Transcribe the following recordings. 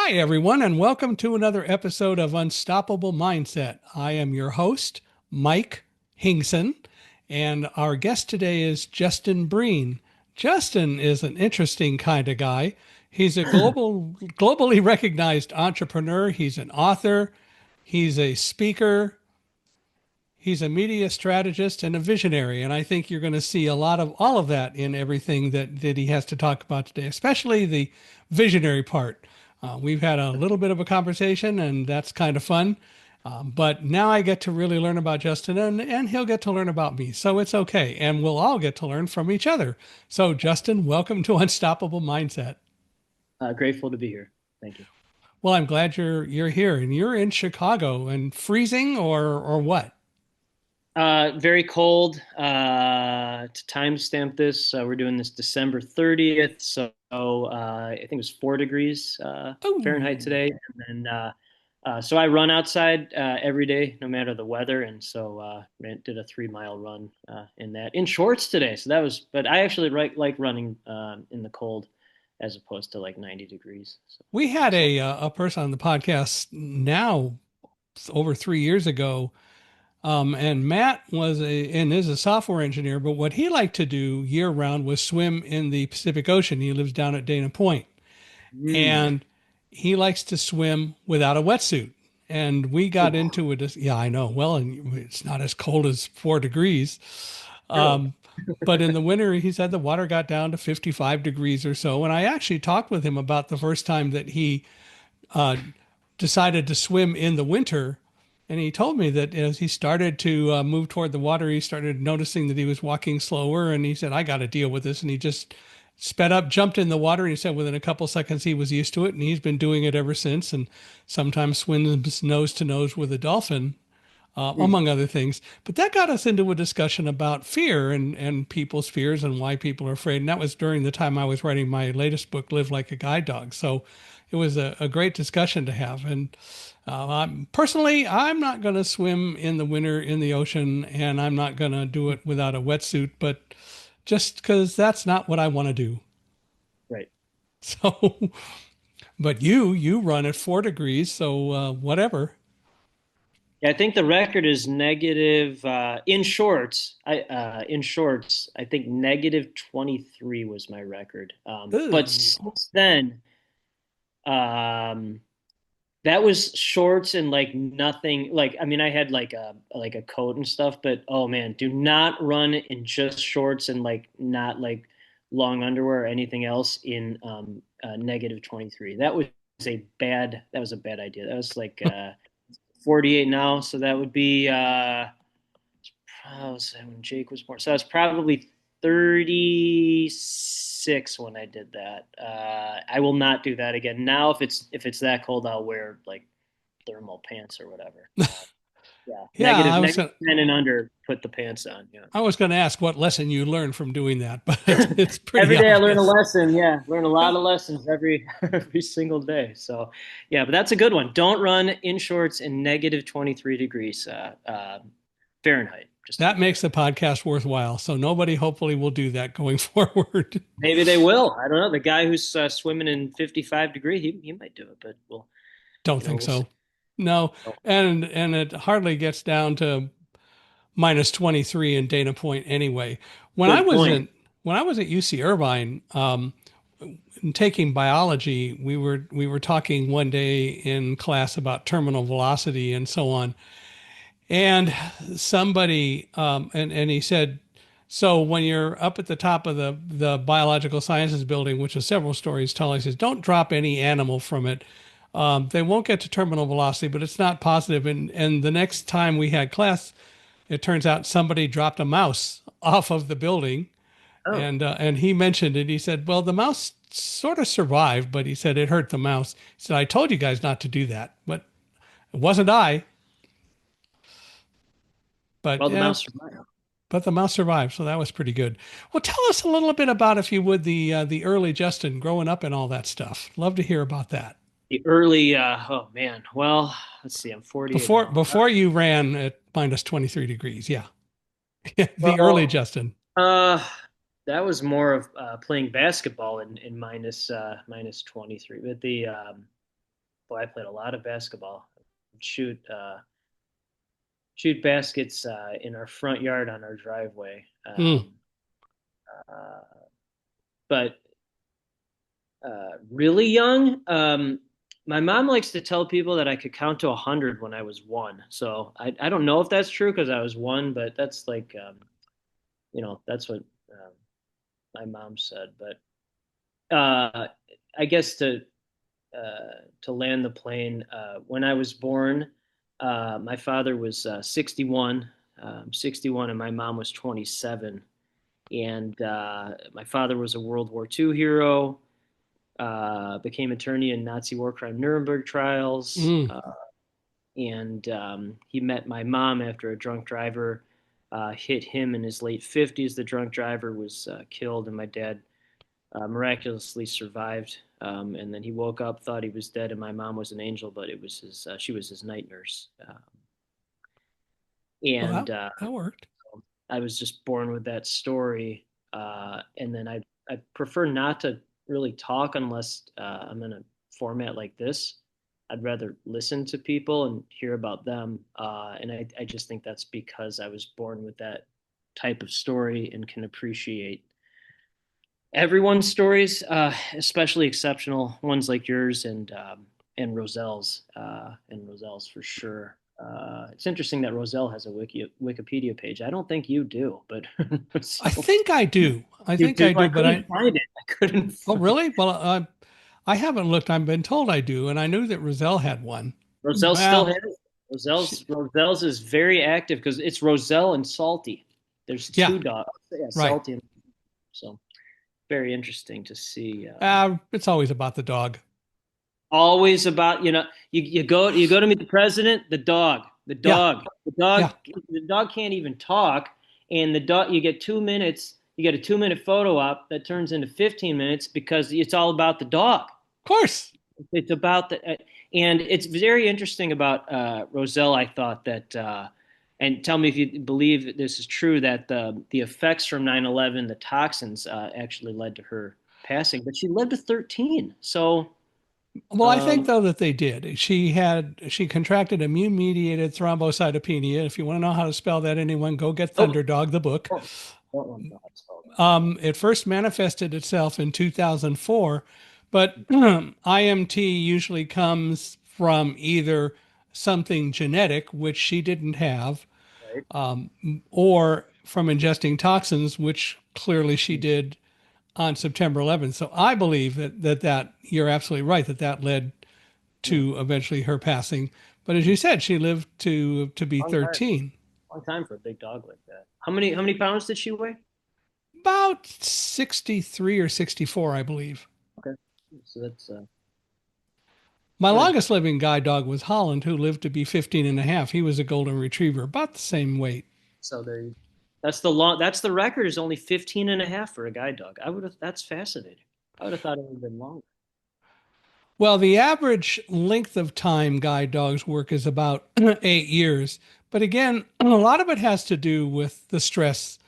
Hi, everyone, and welcome to another episode of Unstoppable Mindset. I am your host, Mike Hingson, and our guest today is Justin Breen. Justin is an interesting kind of guy. He's a globally recognized entrepreneur. He's an author. He's a speaker. He's a media strategist and a visionary. And I think you're going to see a lot of all of that in everything that he has to talk about today, especially the visionary part. We've had a little bit of a conversation, and that's kind of fun. But now I get to really learn about Justin, and he'll get to learn about me. So it's okay. And we'll all get to learn from each other. So, Justin, welcome to Unstoppable Mindset. Grateful to be here. Thank you. Well, I'm glad you're here, and you're in Chicago and freezing or what? Very cold. To timestamp this, we're doing this December 30th. I think it was 4 degrees Fahrenheit Oh. today. And then, so I run outside every day, no matter the weather. And so did a 3 mile run in shorts today. But I actually like running in the cold as opposed to like 90 degrees. So We had excellent. a person on the podcast now over 3 years ago, and Matt is a software engineer. But what he liked to do year round was swim in the Pacific Ocean. He lives down at Dana Point, Mm. and he likes to swim without a wetsuit. And we got Oh, into it. Yeah, I know. Well, and it's not as cold as 4 degrees. really? Um, but in the winter, he said the water got down to 55 degrees or so. And I actually talked with him about the first time that he uh, decided to swim in the winter. And he told me that as he started to move toward the water, he started noticing that he was walking slower. And he said, I got to deal with this. And he just sped up, jumped in the water. And he said within a couple seconds, he was used to it. And he's been doing it ever since. And sometimes swims nose to nose with a dolphin, Mm. among other things. But that got us into a discussion about fear and people's fears and why people are afraid. And that was during the time I was writing my latest book, Live Like a Guide Dog. So it was a great discussion to have. And personally, I'm not going to swim in the winter in the ocean, and I'm not going to do it without a wetsuit, but just because that's not what I want to do. Right. So, but you run at 4 degrees, so whatever. Yeah, I think the record is negative in shorts. I think negative 23 was my record. But Ooh. since then, um, that was shorts and like nothing. Like I mean, I had like a coat and stuff. But oh man, do not run in just shorts and like not like long underwear or anything else in negative 23. That was a bad idea. That was like 48 now, so that would be when Jake was born. So I was probably 36 when I did that. I will not do that again. Now, if it's that cold, I'll wear like thermal pants or whatever. Yeah, Yeah, negative 10 and under. Put the pants on. Yeah. I was going to ask what lesson you learned from doing that, but it's pretty Every day I learn a obvious. lesson. Yeah, learn a lot of lessons every every single day. So, yeah, but that's a good one. Don't run in shorts in negative 23 degrees Fahrenheit. Just to That be makes clear. the podcast worthwhile. So nobody hopefully will do that going forward. Maybe they will. I don't know. The guy who's swimming in 55 degree, he might do it, but Don't think we'll see. so. No, Oh, and it hardly gets down to minus 23 in Dana Point anyway. When I good was point. in when I was at UC Irvine, taking biology, we were talking one day in class about terminal velocity and so on. And somebody and he said, so when you're up at the top of the biological sciences building, which is several stories tall, he says, don't drop any animal from it. They won't get to terminal velocity, but it's not positive. And the next time we had class, it turns out somebody dropped a mouse off of the building, Oh, and he mentioned it. He said, well, the mouse sort of survived, but he said it hurt the mouse. He said, I told you guys not to do that, but it wasn't I. But well, the yeah, mouse survived. but the mouse survived, so that was pretty good. Well, tell us a little bit about, if you would, the early Justin growing up and all that stuff. Love to hear about that. The early, oh man. Well, let's see. I'm 48 now. Before you ran at minus 23 degrees, yeah, the early Well, Justin. uh, that was more of playing basketball in minus 23. But Boy, I played a lot of basketball. Shoot, shoot baskets in our front yard on our driveway. Mm. Uh, but really young, my mom likes to tell people that I could count to 100 when I was one. So I don't know if that's true because I was one, but that's like, that's what um, my mom said. But I guess to land the plane, when I was born, my father was 61, and my mom was 27. And my father was a World War II hero, became attorney in Nazi war crime Nuremberg trials, Mm. and he met my mom after a drunk driver hit him in his late 50s. The drunk driver was killed, and my dad miraculously survived. And then he woke up, thought he was dead, and my mom was an angel, but it was she was his night nurse. Well, And that worked. I was just born with that story. And then I prefer not to really talk unless I'm in a format like this. I'd rather listen to people and hear about them. And I just think that's because I was born with that type of story and can appreciate everyone's stories, especially exceptional ones like yours and Roselle's for sure. It's interesting that Roselle has a Wikipedia page. I don't think you do, but I so think I do. I you think do. I I do, but couldn't find it. I couldn't oh, find really? Well, I haven't looked. I've been told I do, and I knew that Roselle had one. Roselle still Well, has it. she, Roselle's is very active because it's Roselle and Salty. There's yeah, two dogs. Yeah, right. Salty and so very interesting to see. It's always about the dog. Always about you go to meet the president, the dog, the Yeah, dog, the dog, yeah, of the dog can't even talk, and the dog you get 2 minutes, you get a 2 minute photo up that turns into 15 minutes because it's all about the dog. course. It's about and it's very interesting about Roselle. I thought that, and tell me if you believe that this is true, that the effects from 9/11, the toxins, actually led to her passing, but she lived to 13. So, Well, I think um, though that they did. She contracted immune mediated thrombocytopenia. If you want to know how to spell that, anyone go get oh, Thunderdog, the book. oh, don't want to spell that. It first manifested itself in 2004, but IMT usually comes from either something genetic, which she didn't have, Right? or from ingesting toxins, which clearly she did on September 11th. So I believe that you're absolutely right that led Yeah, to eventually her passing. But as you said, she lived to be long time, 13. long time for a big dog like that. How many pounds did she weigh? About 63 or 64, I believe. Okay, so that's My nice. longest living guide dog was Holland, who lived to be 15 and a half. He was a golden retriever, about the same weight. So there you. That's the record is only 15 and a half for a guide dog. That's fascinating. I would have thought it would have been longer. Well, the average length of time guide dogs work is about 8 years. But again, a lot of it has to do with the stress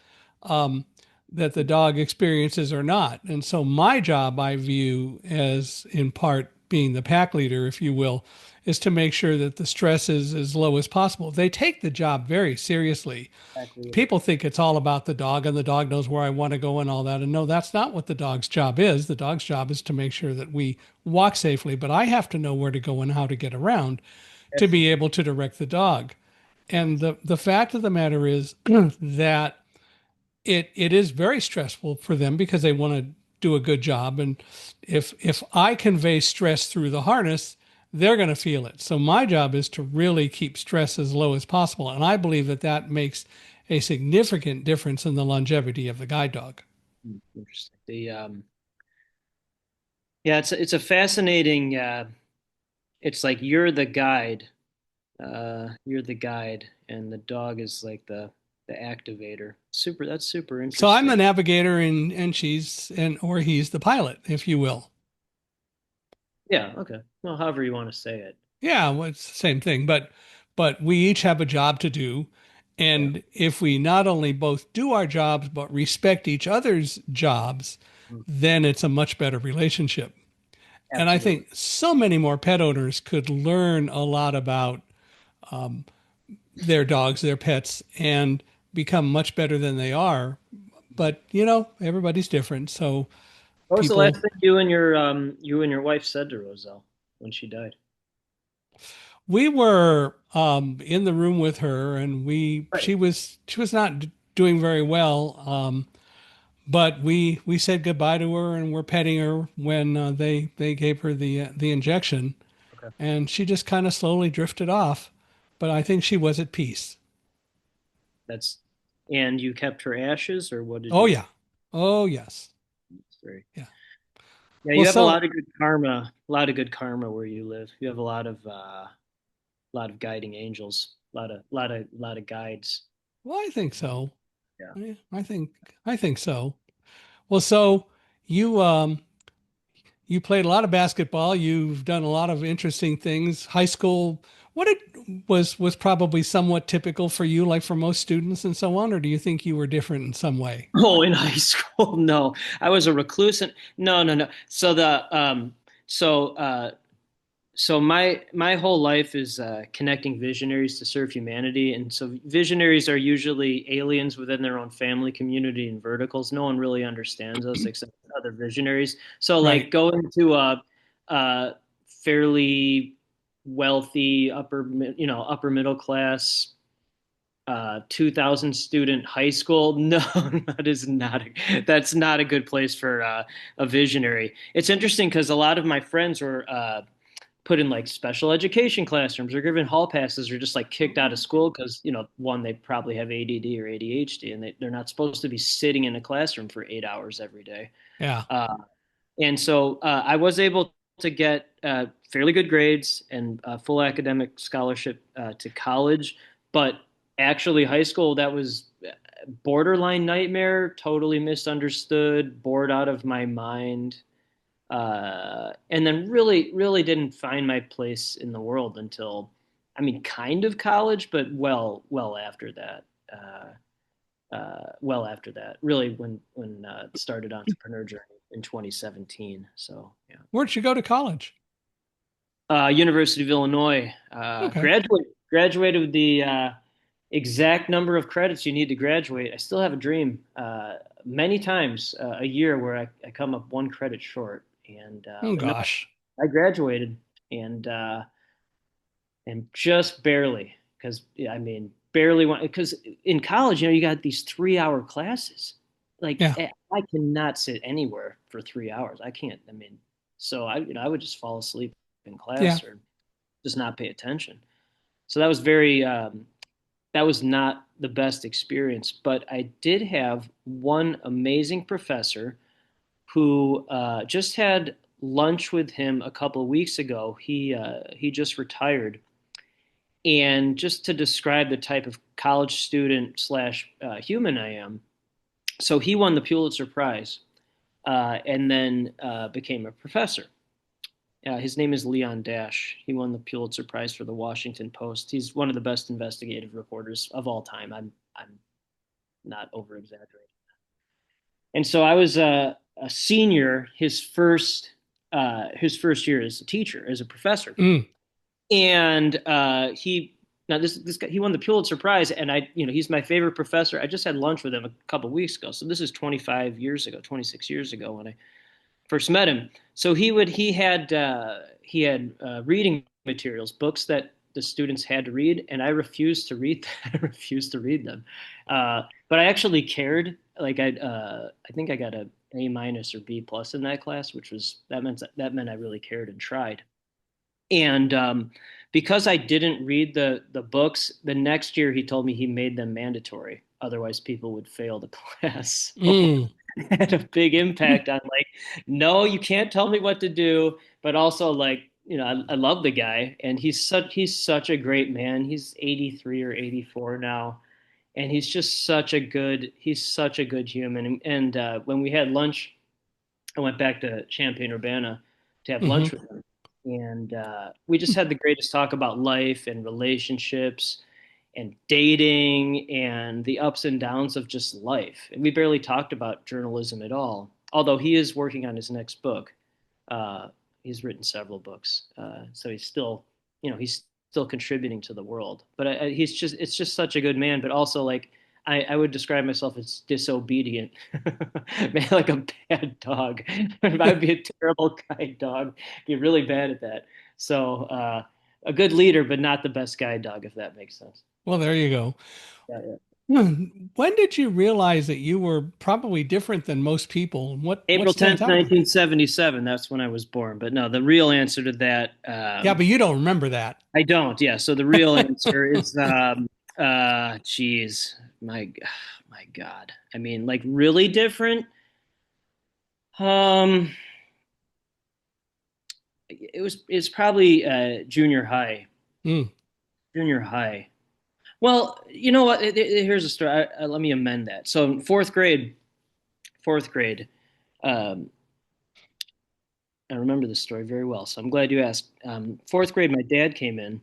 um, that the dog experiences or not. And so my job I view as in part being the pack leader, if you will, is to make sure that the stress is as low as possible. They take the job very seriously. Exactly. People think it's all about the dog and the dog knows where I want to go and all that. And no, that's not what the dog's job is. The dog's job is to make sure that we walk safely, but I have to know where to go and how to get around to Yes. be able to direct the dog. And the fact of the matter is that it is very stressful for them because they want to do a good job. And if I convey stress through the harness, they're going to feel it. So my job is to really keep stress as low as possible. And I believe that makes a significant difference in the longevity of the guide dog. Interesting. Yeah, it's a fascinating. It's like you're the guide, and the dog is like the activator. That's super So I'm the interesting. navigator and she's and or he's the pilot, if you will. Yeah. Okay. Well, however you want to say it. Yeah, well, it's the same thing, but we each have a job to do. Yeah. And if we not only both do our jobs but respect each other's jobs, Mm. then it's a much better relationship. And I Absolutely. think so many more pet owners could learn a lot about their dogs, their pets, and become much better than they are. But, everybody's different. So What was the last people, thing you and your wife said to Roselle when she died? we were in the room with her, and Right. she was not doing very well. But we said goodbye to her, and we're petting her when they gave her the injection, Okay. and she just kind of slowly drifted off. But I think she was at peace. That's and you kept her ashes, or what did Oh you? yeah, oh yes, That's very, yeah. yeah, Well, you have a so lot of good karma, a lot of good karma where you live. You have a lot of guiding angels, a lot of guides. well, I think so. Yeah. Yeah, I think so. Well, so you you played a lot of basketball. You've done a lot of interesting things. High school, what it was probably somewhat typical for you, like for most students and so on, or do you think you were different in some way? Oh, in high school, no, I was a recluse. And, no, no, no. So so my whole life is connecting visionaries to serve humanity, and so visionaries are usually aliens within their own family, community, and verticals. No one really understands us except other visionaries. So like Right. going to a fairly wealthy upper middle class 2,000 student high school. No, that's not a good place for a visionary. It's interesting because a lot of my friends were put in like special education classrooms or given hall passes or just like kicked out of school because, one, they probably have ADD or ADHD and they're not supposed to be sitting in a classroom for 8 hours every day. Yeah. And so I was able to get fairly good grades and full academic scholarship to college, but actually high school, that was borderline nightmare, totally misunderstood, bored out of my mind, and then really, really didn't find my place in the world until, I mean, kind of college, but well after that. Well after that, really when started entrepreneur journey in 2017. So yeah, Where'd you go to college? University of Illinois. Okay. Graduated with the exact number of credits you need to graduate. I still have a dream. Many times a year where I come up one credit short, Oh but no, gosh. I graduated and and just barely because I mean barely want because in college you got these 3 hour classes. Like Yeah. I cannot sit anywhere for 3 hours. I can't. I mean, so I would just fall asleep in Yeah. class or just not pay attention. So that was very that was not the best experience. But I did have one amazing professor who just had lunch with him a couple of weeks ago. He just retired, and just to describe the type of college student slash human I am, so he won the Pulitzer Prize and then became a professor. His name is Leon Dash. He won the Pulitzer Prize for the Washington Post. He's one of the best investigative reporters of all time. I'm not over exaggerating. And so I was a senior his first year as a teacher, as a professor, Mm. and he now this guy he won the Pulitzer Prize, and he's my favorite professor. I just had lunch with him a couple weeks ago, so this is 25 years ago, 26 years ago when I first met him. So he had reading materials, books that the students had to read, and I refused to read that. I refused to read them, but I actually cared. Like I think I got a A- or B+ in that class, which was that meant I really cared and tried. And because I didn't read the books, the next year he told me he made them mandatory. Otherwise, people would fail the class. So Mm. it had a big impact on like, no, you can't tell me what to do, but also like, I love the guy, and he's such a great man. He's 83 or 84 now, and he's such a good human. And when we had lunch, I went back to Champaign Urbana to have Hmm. lunch with him, and we just had the greatest talk about life and relationships and dating and the ups and downs of just life. And we barely talked about journalism at all. Although he is working on his next book. Uh, he's written several books. So he's still, he's still contributing to the world. But it's just such a good man. But also, like, I would describe myself as disobedient, man, like a bad dog. I would be a terrible guide dog, be really bad at that. So a good leader, but not the best guide dog, if that makes sense. Well, there you go. Yeah, yeah. When did you realize that you were probably different than most people? What April stands 10th, out? 1977. That's when I was born. But no, the real answer to that, Yeah, but you don't remember that. I don't. Yeah. So the real answer is, geez, my God. I mean, like really different. Um, it's probably junior high. Mm, Junior high. Well, you know what? Here's a story. Let me amend that. So in fourth grade, um, I remember this story very well. So I'm glad you asked. Fourth grade, my dad came in.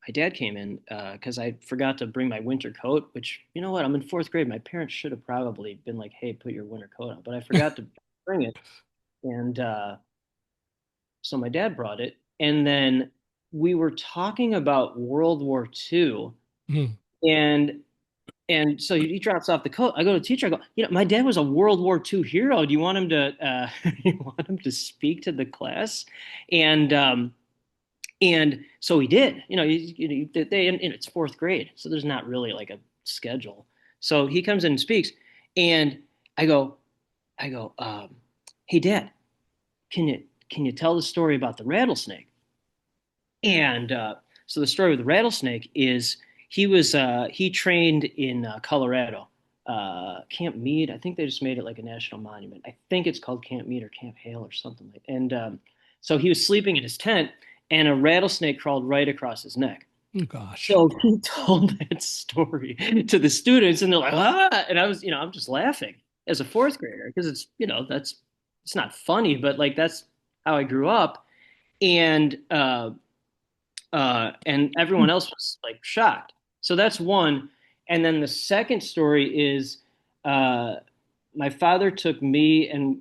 Because I forgot to bring my winter coat, which, you know what? I'm in fourth grade. My parents should have probably been like, hey, put your winter coat on. But I forgot to bring it. And so my dad brought it. And then we were talking about World War II. mm. And so he drops off the coat. I go to the teacher. I go, my dad was a World War II hero. Do you want him to you want him to speak to the class? And and so he did. And it's fourth grade, so there's not really like a schedule. So he comes in and speaks, and I go, hey Dad, can you tell the story about the rattlesnake? And so the story with the rattlesnake is he trained in Colorado, Camp Meade. I think they just made it like a national monument. I think it's called Camp Meade or Camp Hale or something like. And so he was sleeping in his tent, and a rattlesnake crawled right across his neck. Oh, gosh. So he told that story to the students, and they're like, ah, and I'm just laughing as a fourth grader because it's not funny, but like that's how I grew up, and and everyone else was like shocked. So that's one. And then the second story is uh, my father took me and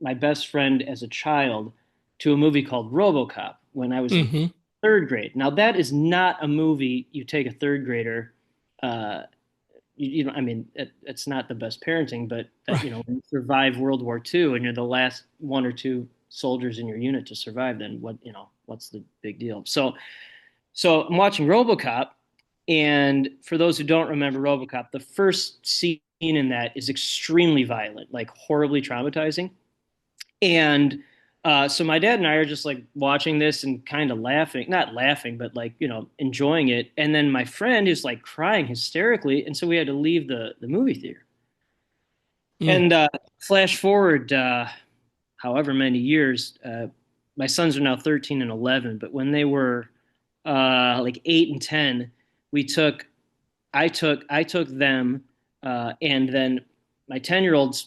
my best friend as a child to a movie called RoboCop when I was in Hmm. third grade. Now that is not a movie you take a third grader. Uh, I mean, it's not the best parenting, but Right. when you survive World War II and you're the last one or two soldiers in your unit to survive, then what's the big deal? So I'm watching RoboCop, and for those who don't remember RoboCop, the first scene in that is extremely violent, like horribly traumatizing. And so my dad and I are just like watching this and kind of laughing, not laughing, but like, enjoying it. And then my friend is like crying hysterically. And so we had to leave the movie theater. Mm, And flash forward however many years, my sons are now 13 and 11, but when they were like 8 and 10, we took, I took them and then my 10-year old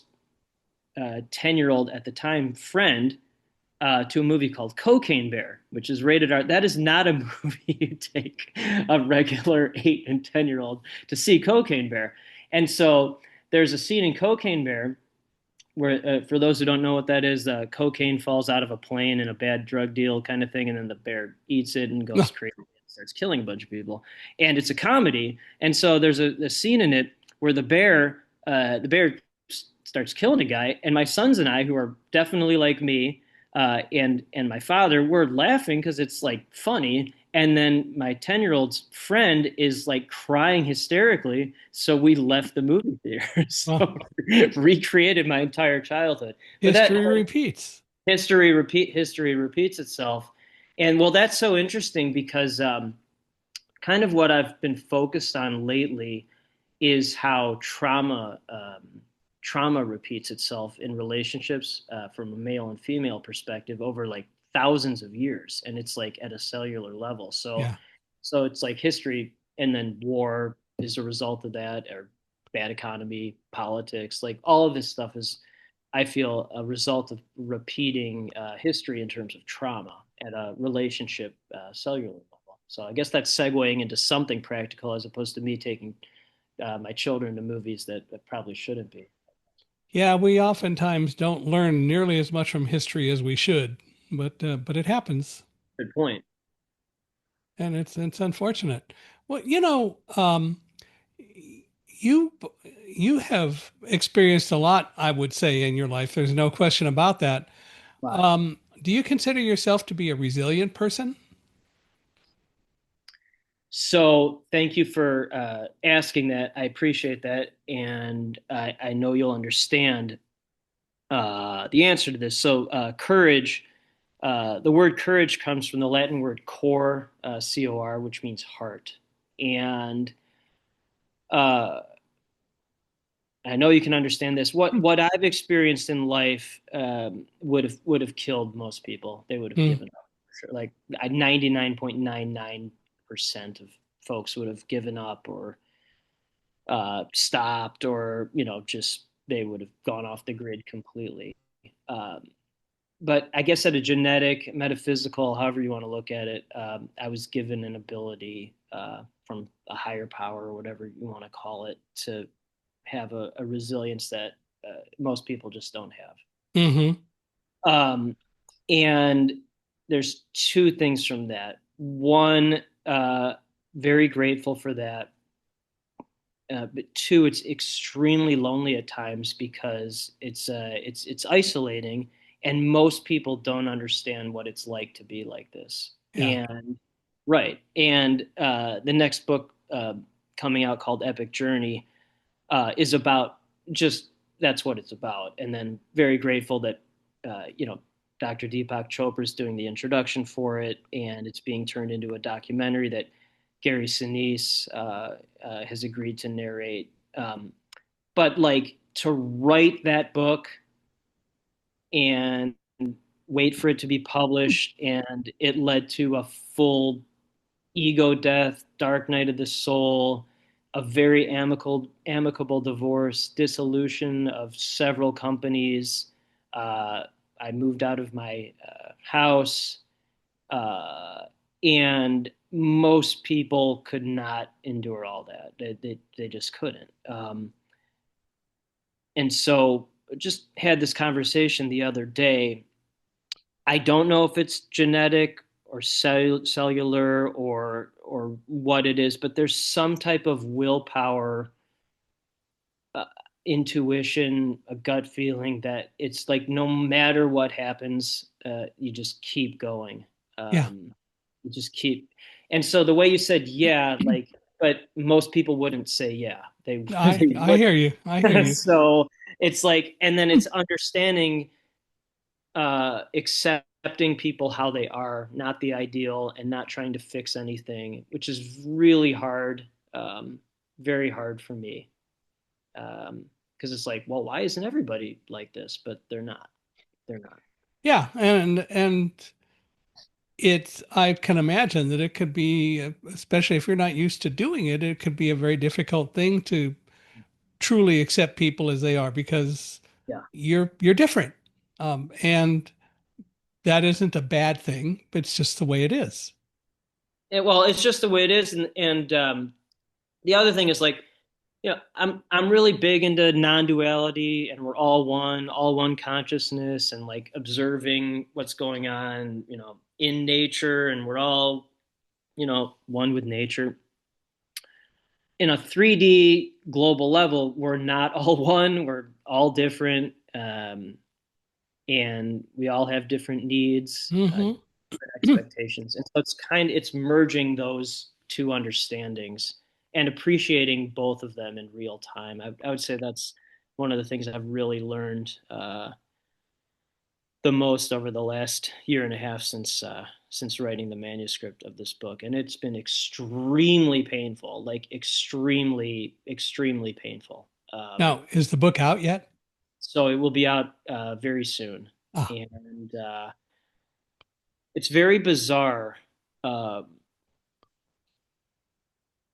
at the time friend to a movie called Cocaine Bear, which is rated R. That is not a movie you take a regular 8 and 10-year-old to see Cocaine Bear. And so there's a scene in Cocaine Bear where, for those who don't know what that is, cocaine falls out of a plane in a bad drug deal kind of thing, and then the bear eats it and no. goes crazy and starts killing a bunch of people. And it's a comedy, and so there's a scene in it where the bear starts killing a guy, and my sons and I, who are definitely like me, and my father, we're laughing because it's like funny. And then my 10-year-old's friend is like crying hysterically. So we left the movie theater. Well, So recreated my entire childhood. But that history repeats. history repeats itself. And well, that's so interesting because kind of what I've been focused on lately is how trauma repeats itself in relationships from a male and female perspective over like thousands of years, and it's like at a cellular level. So Yeah. so it's like history, and then war is a result of that, or bad economy, politics, like all of this stuff is, I feel, a result of repeating history in terms of trauma at a relationship cellular level. So I guess that's segueing into something practical as opposed to me taking my children to movies that probably shouldn't be. Yeah, we oftentimes don't learn nearly as much from history as we should, but it happens, Good point. and it's unfortunate. Well, you you have experienced a lot, I would say, in your life. There's no question about that. But Do you consider yourself to be a resilient person? so thank you for asking that. I appreciate that, and I know you'll understand the answer to this. So courage. The word courage comes from the Latin word cor, cor, which means heart. And uh, I know you can understand this. What I've experienced in life would have killed most people. They would have Mm, given up. Sure. Like 99.99% of folks would have given up or stopped, or just they would have gone off the grid completely. Um, but I guess at a genetic, metaphysical, however you want to look at it, I was given an ability from a higher power, or whatever you want to call it, to have a resilience that most people just don't have. hmm. Um, and there's two things from that. One, very grateful for that. But two, it's extremely lonely at times because it's isolating, and most people don't understand what it's like to be like this. Yeah. And right, and the next book coming out called Epic Journey is about just that's what it's about. And then very grateful that Dr. Deepak Chopra is doing the introduction for it, and it's being turned into a documentary that Gary Sinise has agreed to narrate. But like to write that book and wait for it to be published, and it led to a full ego death, dark night of the soul, a very amicable divorce, dissolution of several companies. Uh, I moved out of my house, uh, and most people could not endure all that. They just couldn't. And so just had this conversation the other day. I don't know if it's genetic or cellular or what it is, but there's some type of willpower, uh, intuition, a gut feeling that it's like no matter what happens, you just keep going. Yeah. You just keep. And so the way you said, yeah, like, but most people wouldn't say, yeah, they I they I hear you. I hear would. you. So it's like, and then it's understanding, accepting people how they are, not the ideal, and not trying to fix anything, which is really hard, very hard for me. Because it's like, well, why isn't everybody like this? But they're not. They're not. Yeah, and it's I can imagine that it could be, especially if you're not used to doing it, it could be a very difficult thing to truly accept people as they are because Yeah. you're different, and that isn't a bad thing. It's just the way it is. Well, it's just the way it is, and the other thing is like, I'm really big into non-duality, and we're all one consciousness, and like observing what's going on, in nature, and we're all, one with nature. In a 3D global level, we're not all one. We're all different, and we all have different needs, Hmm. different expectations, and so it's merging those two understandings and appreciating both of them in real time. I would say that's one of the things I've really learned the most over the last year and a half since writing the manuscript of this book, and it's been extremely painful, like extremely painful. Now, is the book out yet? So it will be out very soon, Ah, and it's very bizarre. Uh,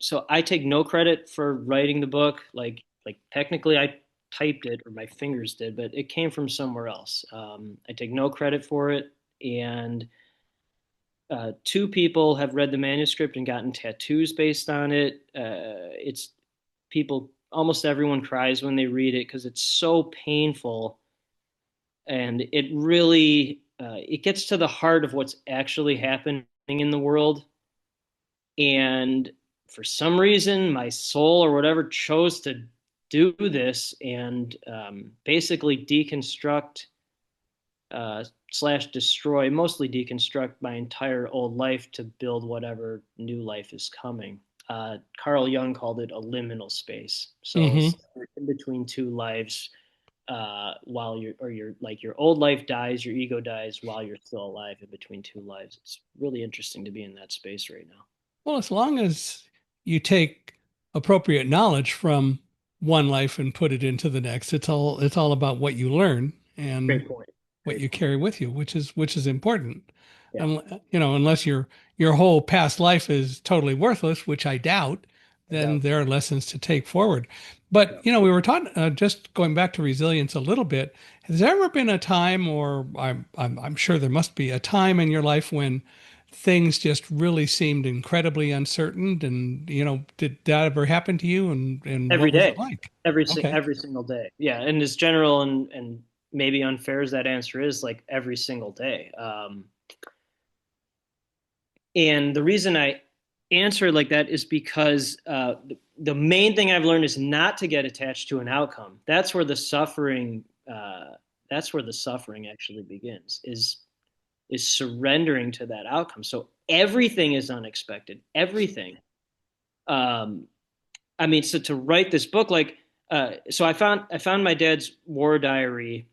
so I take no credit for writing the book. Like technically, I typed it, or my fingers did, but it came from somewhere else. I take no credit for it, and two people have read the manuscript and gotten tattoos based on it. It's people almost everyone cries when they read it because it's so painful, and it really it gets to the heart of what's actually happening in the world. And for some reason, my soul or whatever chose to do this and basically deconstruct slash destroy, mostly deconstruct my entire old life to build whatever new life is coming. Carl Jung called it a liminal space. So Hmm. it's in between two lives, while your like your old life dies, your ego dies while you're still alive in between two lives. It's really interesting to be in that space right now. Well, as long as you take appropriate knowledge from one life and put it into the next, it's all about what you learn and Great point. what Great you point. carry with you, which is important. Yeah, And unless your whole past life is totally worthless, which I doubt, I then doubt. there are lessons to take forward. But Yeah. we were talking just going back to resilience a little bit. Has there ever been a time, or I'm sure there must be a time in your life when things just really seemed incredibly uncertain? And did that ever happen to you? And Every what was it day, like? every Okay. every single day. Yeah, and as general and maybe unfair as that answer is, like every single day. And the reason I answer like that is because the main thing I've learned is not to get attached to an outcome. That's where the suffering. That's where the suffering actually begins. Is surrendering to that outcome. So everything is unexpected. Everything. Um, I mean, so to write this book, so I found my dad's war diary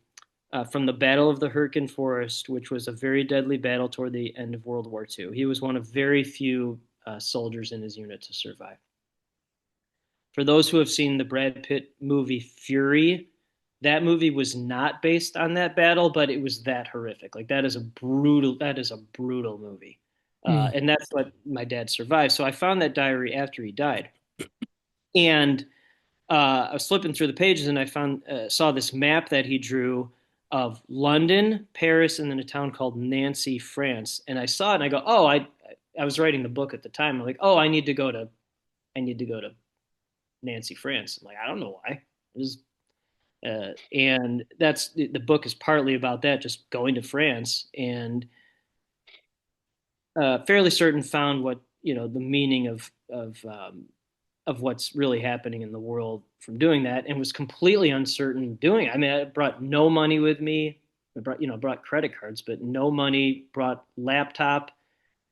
from the Battle of the Hurtgen Forest, which was a very deadly battle toward the end of World War II. He was one of very few soldiers in his unit to survive. For those who have seen the Brad Pitt movie Fury, that movie was not based on that battle, but it was that horrific. Like that is a brutal movie, Hmm. and that's what my dad survived. So I found that diary after he died, and I was flipping through the pages and I saw this map that he drew of London, Paris, and then a town called Nancy, France. And I saw it and I go, oh, I was writing the book at the time. I'm like, oh, I need to go to Nancy, France. I'm like, I don't know why. And that's the book is partly about that, just going to France and fairly certain found what the meaning of what's really happening in the world from doing that, and was completely uncertain doing it. I mean, I brought no money with me. I brought credit cards, but no money. Brought laptop.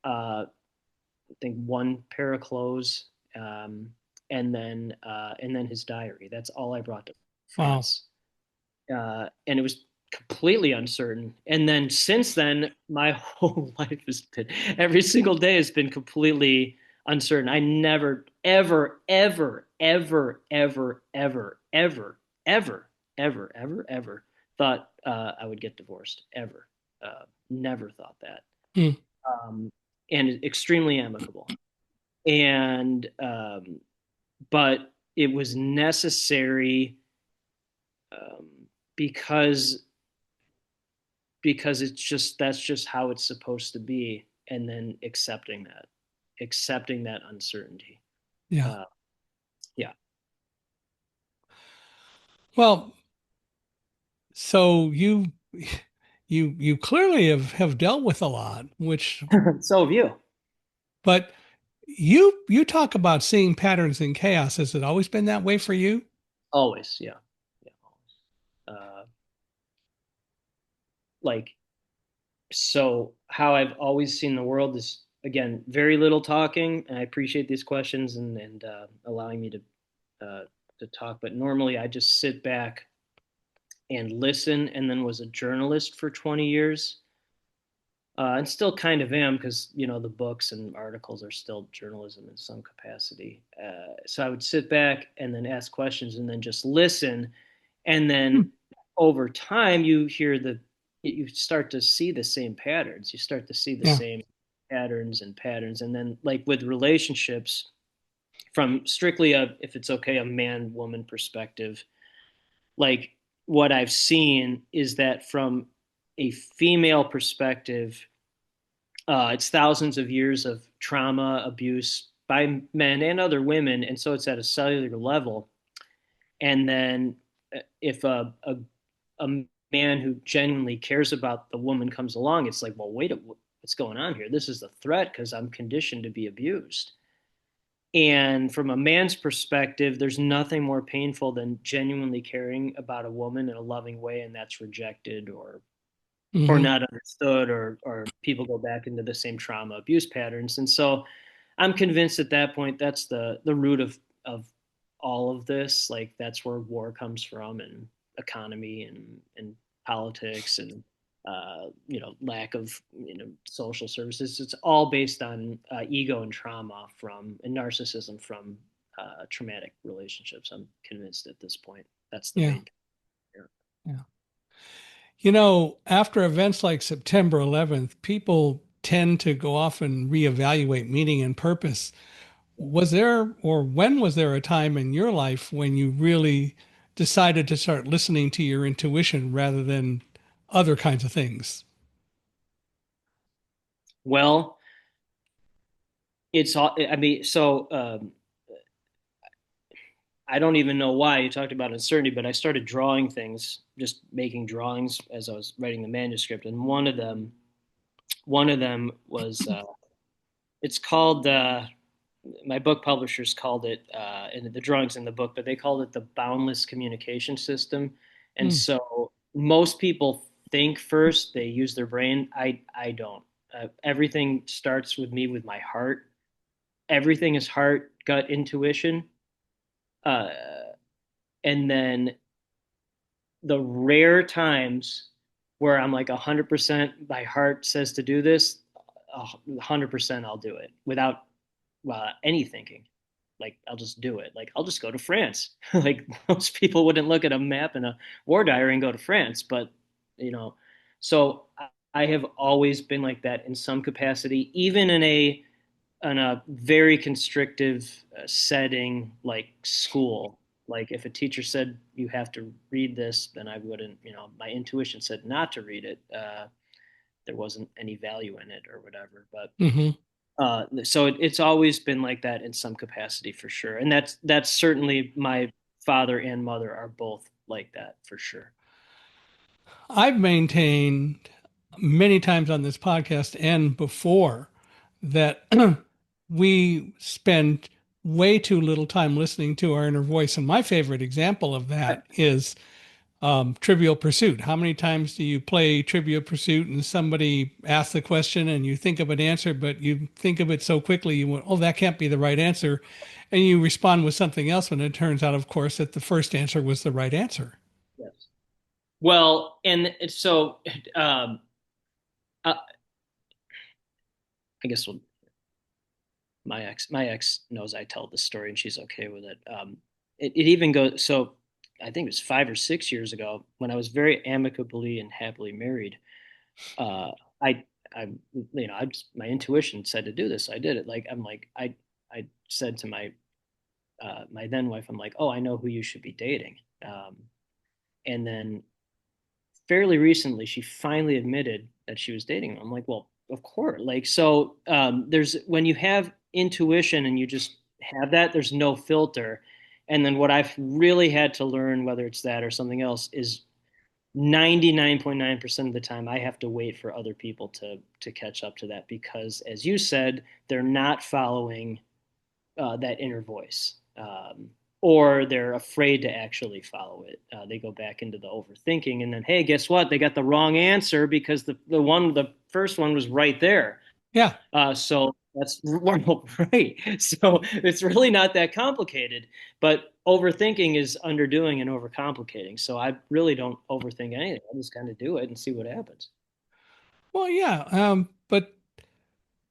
I think one pair of clothes, and then his diary. That's all I brought to Wow. France, and it was completely uncertain. And then since then, my whole life has been every single day has been completely uncertain. I never, ever, ever, ever, ever, ever, ever, ever, ever, ever, ever thought I would get divorced. Ever, never thought that. Hmm. Um, and extremely amicable. And but it was necessary um, because that's just how it's supposed to be, and then accepting that uncertainty. Yeah. uh, yeah. Well, so you clearly have dealt with a lot, which So have you. but you talk about seeing patterns in chaos. Has it always been that way for you? Always. Yeah. Yeah, always. Like, so how I've always seen the world is, again, very little talking, and I appreciate these questions and allowing me to talk, but normally I just sit back and listen, and then was a journalist for 20 years. And still kind of am, because the books and articles are still journalism in some capacity. So I would sit back and then ask questions and then just listen, and Hmm. then over time you start to see the same patterns. You start to see the Yeah. same patterns, and then, like with relationships, from strictly a, if it's okay, a man woman perspective, like what I've seen is that from a female perspective, it's thousands of years of trauma, abuse by men and other women, and so it's at a cellular level. And then if a man who genuinely cares about the woman comes along, it's like, well, wait, what's going on here? This is the threat because I'm conditioned to be abused. And from a man's perspective, there's nothing more painful than genuinely caring about a woman in a loving way, and that's rejected or Hmm. not understood, or people go back into the same trauma abuse patterns. And so I'm convinced at that point that's the root of all of this. Like that's where war comes from, and economy and politics and lack of social services. It's all based on ego and trauma from and narcissism from traumatic relationships. I'm convinced at this point that's the Yeah. main. Yeah. After events like September 11th, people tend to go off and reevaluate meaning and purpose. Was there, or when was there a time in your life when you really decided to start listening to your intuition rather than other kinds of things? Well, it's all. I mean, so I don't even know why you talked about uncertainty, but I started drawing things, just making drawings as I was writing the manuscript, and one of them was it's called my book publishers called it, and the drawings in the book, but they called it the boundless communication system. And Hmm. so most people think first, they use their brain. I don't. Everything starts with me with my heart. Everything is heart, gut, intuition. Uh, and then the rare times where I'm like 100% my heart says to do this, 100% I'll do it without any thinking. Like I'll just do it. Like I'll just go to France. Like most people wouldn't look at a map and a war diary and go to France, but you know, so I have always been like that in some capacity, even in a very constrictive setting like school. Like if a teacher said you have to read this, then I wouldn't. My intuition said not to read it. There wasn't any value in it or whatever. But Hmm. so it's always been like that in some capacity for sure. And that's certainly my father and mother are both like that for sure. I've maintained many times on this podcast and before that we spend way too little time listening to our inner voice. And my favorite example of that is Trivial Pursuit. How many times do you play Trivial Pursuit and somebody asks the question and you think of an answer, but you think of it so quickly you went, oh, that can't be the right answer. And you respond with something else when it turns out, of course, that the first answer was the right answer. Yes. Well, and so uh, I guess my ex knows I tell this story and she's okay with it. It even goes so. I think it was 5 or 6 years ago when I was very amicably and happily married. Uh, I I I just my intuition said to do this. I did it. Like I'm like I said to my then wife, I'm like, oh, I know who you should be dating. And then fairly recently, she finally admitted that she was dating him. I'm like, well, of course. Like, so there's when you have intuition and you just have that, there's no filter. And then what I've really had to learn, whether it's that or something else, is 99.9% of the time I have to wait for other people to catch up to that because, as you said, they're not following that inner voice, or they're afraid to actually follow it. They go back into the overthinking, and then hey, guess what? They got the wrong answer because the first one was right there. Yeah. So that's right. So it's really not that complicated, but overthinking is underdoing and overcomplicating. So I really don't overthink anything. I just kind of do it and see what happens. Well, yeah. But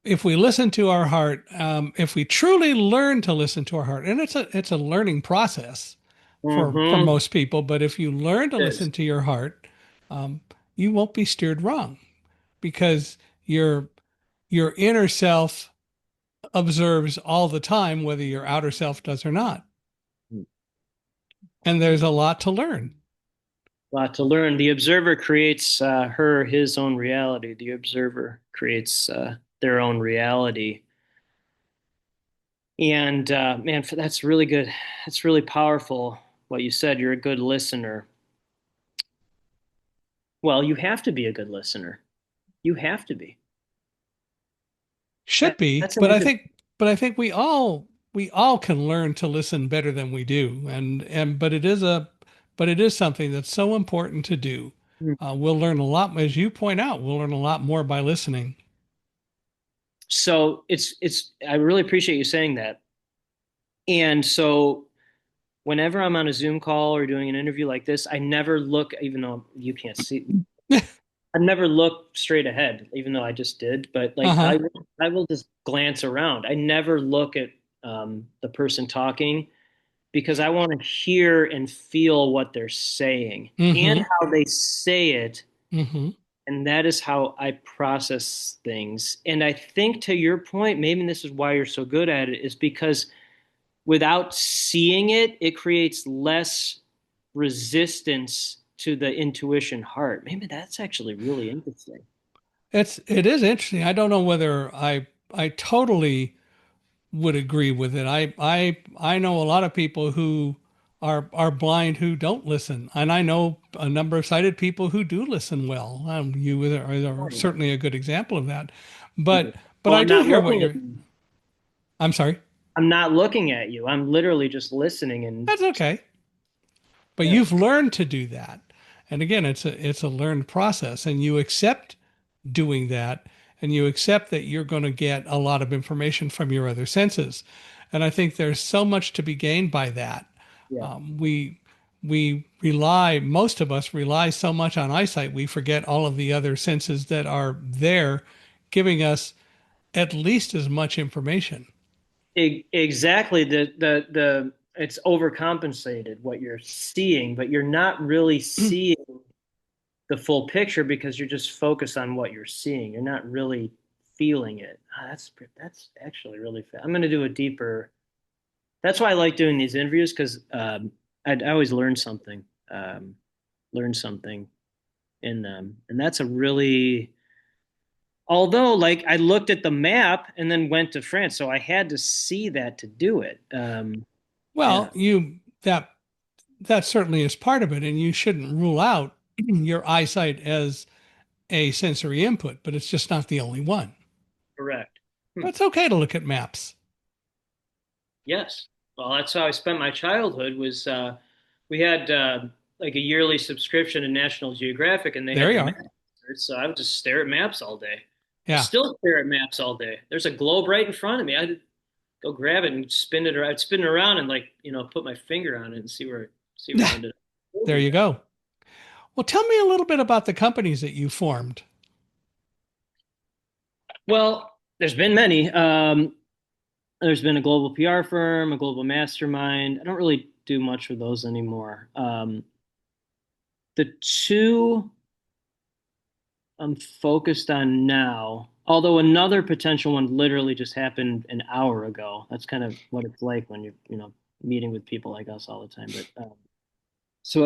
if we listen to our heart, if we truly learn to listen to our heart, and it's a learning process for Mm-hmm. most people, but if you learn to It is. listen to your heart, um, you won't be steered wrong because your inner self observes all the time, whether your outer self does or not. And there's a lot to learn. Lot to learn. The observer creates his own reality. The observer creates their own reality. And man, that's really good. That's really powerful. what you said, you're a good listener. Well, you have to be a good listener. You have to be. Should be, That's an interesting. but I think we all can learn to listen better than we do, and but it is something that's so important to do. We'll learn a lot, as you point out. We'll learn a lot more by listening. So it's. I really appreciate you saying that. And so whenever I'm on a Zoom call or doing an interview like this, I never look, even though you can't see, I never look straight ahead, even though I just did. But like Uh-huh. I will just glance around. I never look at the person talking because I want to hear and feel what they're saying and Mm-hmm. how they say it. Mm-hmm. And that is how I process things. And I think to your point, maybe this is why you're so good at it, is because without seeing it, it creates less resistance to the intuition heart. Maybe that's actually really interesting. It is interesting. I don't know whether I totally would agree with it. I know a lot of people who are blind who don't listen, and I know a number of sighted people who do listen well. You are certainly a good example of that. But Well, I I'm do not hear what looking at you're. you. I'm sorry. I'm not looking at you. I'm literally just listening and That's okay. But yeah, you've learned to do that. And again, it's a learned process, and you accept doing that, and you accept that you're going to get a lot of information from your other senses. And I think there's so much to be gained by that. yeah. We rely, most of us rely so much on eyesight, we forget all of the other senses that are there, giving us at least as much information. Exactly. The it's overcompensated what you're seeing, but you're not really seeing the full picture because you're just focused on what you're seeing. You're not really feeling it. That's actually really fast. I'm going to do a deeper. That's why I like doing these interviews because I always um, learn something in them, and that's a really. Although, like, I looked at the map and then went to France, so I had to see that to do it. Yeah, Well, that certainly is part of it, and you shouldn't rule out your eyesight as a sensory input, but it's just not the only one. correct. Hmm. It's okay to look at maps. Yes. Well, that's how I spent my childhood. Was we had like a yearly subscription to National Geographic, and they There had the you map. are. So I would just stare at maps all day. I Yeah. still stare at maps all day. There's a globe right in front of me. I'd go grab it and spin it around. I'd spin it around and like put my finger on it and see where it ended up. We'll There do you that. go. Well, tell me a little bit about the companies that you formed. Well, there's been many. There's been a global PR firm, a global mastermind. I don't really do much with those anymore. The two I'm focused on now, although another potential one literally just happened an hour ago. That's kind of what it's like when you're meeting with people like us all the time.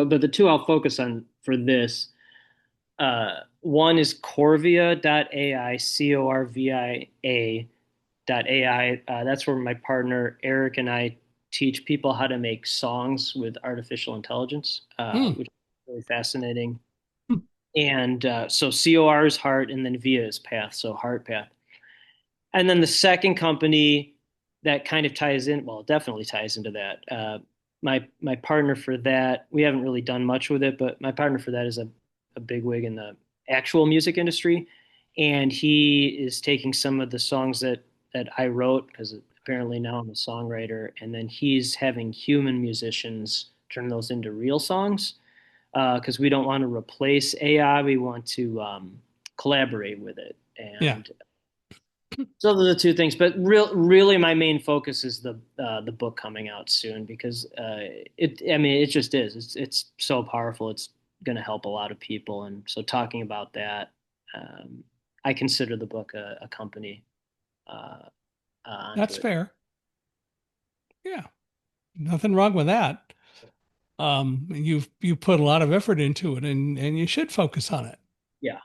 But the two I'll focus on for this. One is Corvia.ai, Corvia.ai. That's where my partner Eric and I teach people how to make songs with artificial intelligence, Hmm. which is really fascinating. And so COR is heart, and then Via is path, so heart path. And then the second company that kind of ties in, well, it definitely ties into that. My partner for that, we haven't really done much with it, but my partner for that is a big wig in the actual music industry, and he is taking some of the songs that I wrote because apparently now I'm a songwriter, and then he's having human musicians turn those into real songs because we don't want to replace AI, we want to collaborate with it, Yeah, and so those are the two things, but really, my main focus is the book coming out soon because it. I mean, it just is. It's so powerful. It's going to help a lot of people, and so talking about that, um, I consider the book a company uh, onto that's it. fair. Yeah, nothing wrong with that. You put a lot of effort into it, and you should focus on it. Yeah.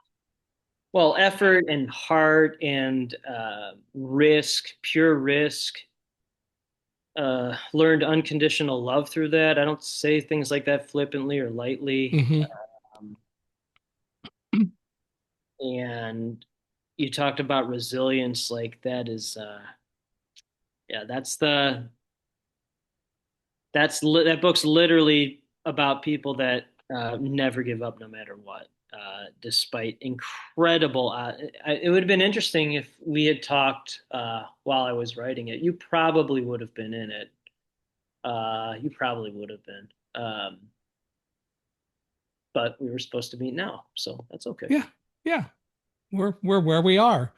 Well, effort and heart and risk, pure risk. learned unconditional love through that. I don't say things like that flippantly or lightly. Hmm. Um, and you talked about resilience, like that is, yeah, that book's literally about people that never give up no matter what, despite incredible. It would have been interesting if we had talked while I was writing it. You probably would have been in it. You probably would have been. But we were supposed to meet now, so that's okay. Yeah, yeah. We're where we are.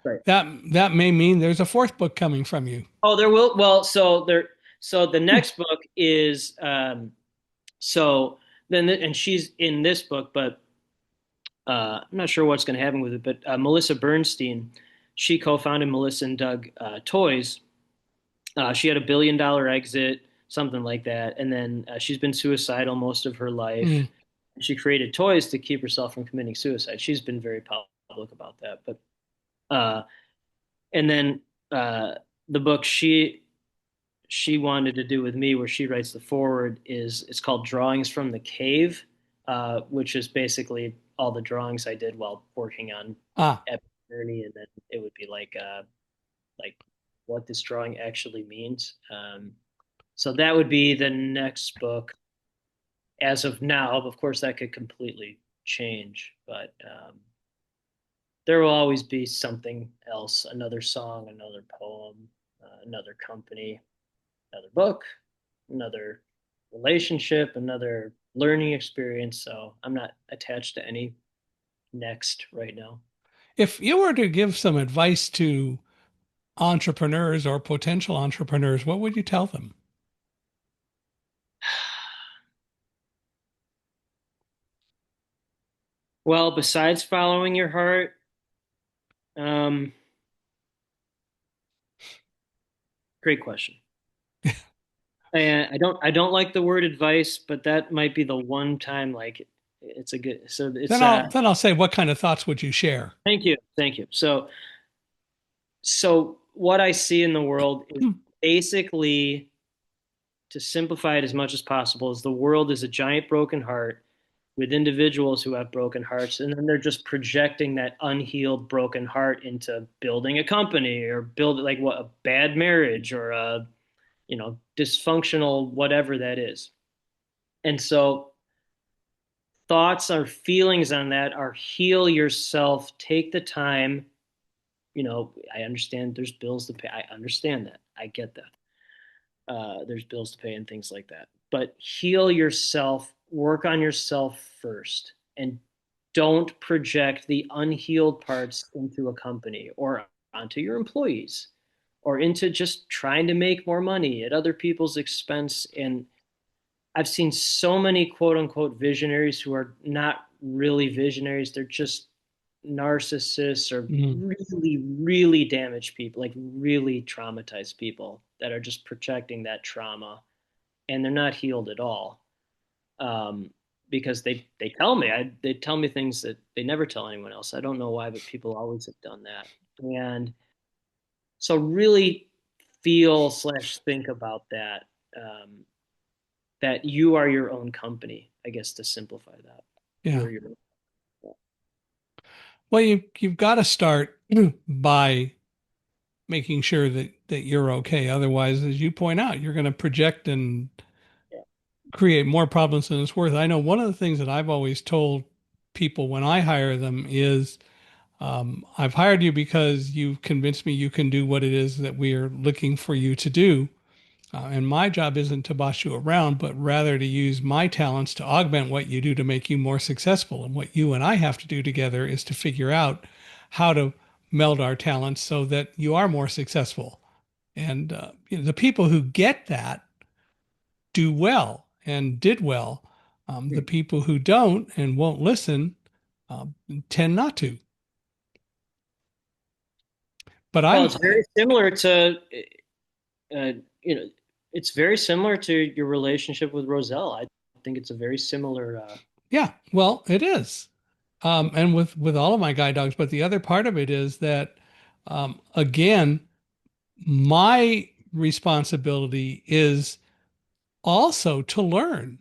Right. That may mean there's a fourth book coming from you. Oh, there will. Well, so the next book is so then, and she's in this book, but I'm not sure what's going to happen with it. But Melissa Bernstein, she co-founded Melissa and Doug Toys. She had $1 billion exit, something like that, and then she's been suicidal most of her life. Mm. She created toys to keep herself from committing suicide. She's been very public about that. But uh, and then the book she wanted to do with me, where she writes the forward, is it's called Drawings from the Cave, which is basically all the drawings I did while working on Ah, Epic Journey, and then it would be like what this drawing actually means. So that would be the next book as of now. Of course, that could completely change, but there will always be something else, another song, another poem, another company, another book, another relationship, another learning experience. So I'm not attached to any next right now. if you were to give some advice to entrepreneurs or potential entrepreneurs, what would you tell them? Well, besides following your heart, um, great question. And I don't like the word advice, but that might be the one time like it's a good. So it's Then I'll say, what kind of thoughts would you share? thank you. So what I see in the world is Hmm. basically, to simplify it as much as possible, is the world is a giant broken heart with individuals who have broken hearts, and then they're just projecting that unhealed broken heart into building a company or build like what a bad marriage or a dysfunctional whatever that is. And so thoughts or feelings on that are heal yourself, take the time. I understand there's bills to pay. I understand that. I get that. There's bills to pay and things like that. But heal yourself, work on yourself first, and don't project the unhealed parts into a company or onto your employees or into just trying to make more money at other people's expense. And I've seen so many quote unquote visionaries who are not really visionaries. They're just narcissists or Mm. really, really damaged people, like really traumatized people that are just projecting that trauma, and they're not healed at all. Because they tell me things that they never tell anyone else. I don't know why, but people always have done that. And so really feel slash think about that. That you are your own company, I guess, to simplify that. Yeah. You're your Well, you've got to start by making sure that you're okay. Otherwise, as you point out, you're going to project and yeah. create more problems than it's worth. I know one of the things that I've always told people when I hire them is, I've hired you because you've convinced me you can do what it is that we are looking for you to do. And my job isn't to boss you around, but rather to use my talents to augment what you do to make you more successful. And what you and I have to do together is to figure out how to meld our talents so that you are more successful. And the people who get that do well and did well. The people who don't and won't listen um, tend not to. But Well, I'm, it's very similar to uh, you know, it's very similar to your relationship with Roselle. I think it's a very similar. yeah, well, it is. And with all of my guide dogs, but the other part of it is that, again, my responsibility is also to learn.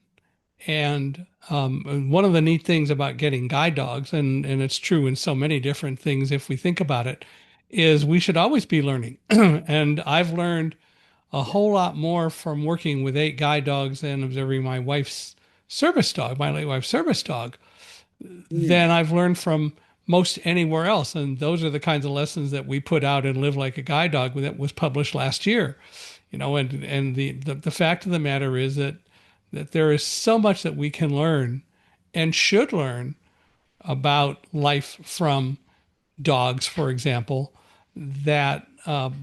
And one of the neat things about getting guide dogs, and it's true in so many different things if we think about it, is we should always be learning. And I've learned a whole lot more from working with 8 guide dogs and observing my wife's service dog, my late wife's service dog, Mm. than I've learned from most anywhere else. And those are the kinds of lessons that we put out in Live Like a Guide Dog that was published last year. And the fact of the matter is that there is so much that we can learn and should learn about life from dogs, for example, that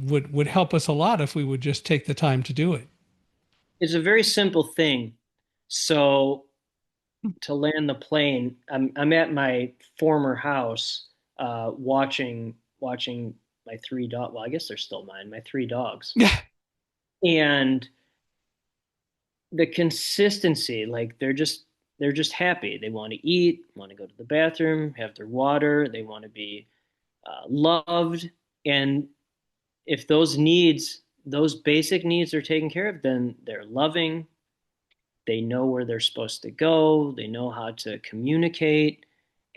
would help us a lot if we would just take the time to do it. It's a very simple thing. So to land the plane, I'm at my former house, watching my 3 dogs. Well, I guess they're still mine. My 3 dogs, Yeah. and the consistency, like they're just happy. They want to eat, want to go to the bathroom, have their water. They want to be loved, and if those needs, those basic needs are taken care of, then they're loving. They know where they're supposed to go. They know how to communicate,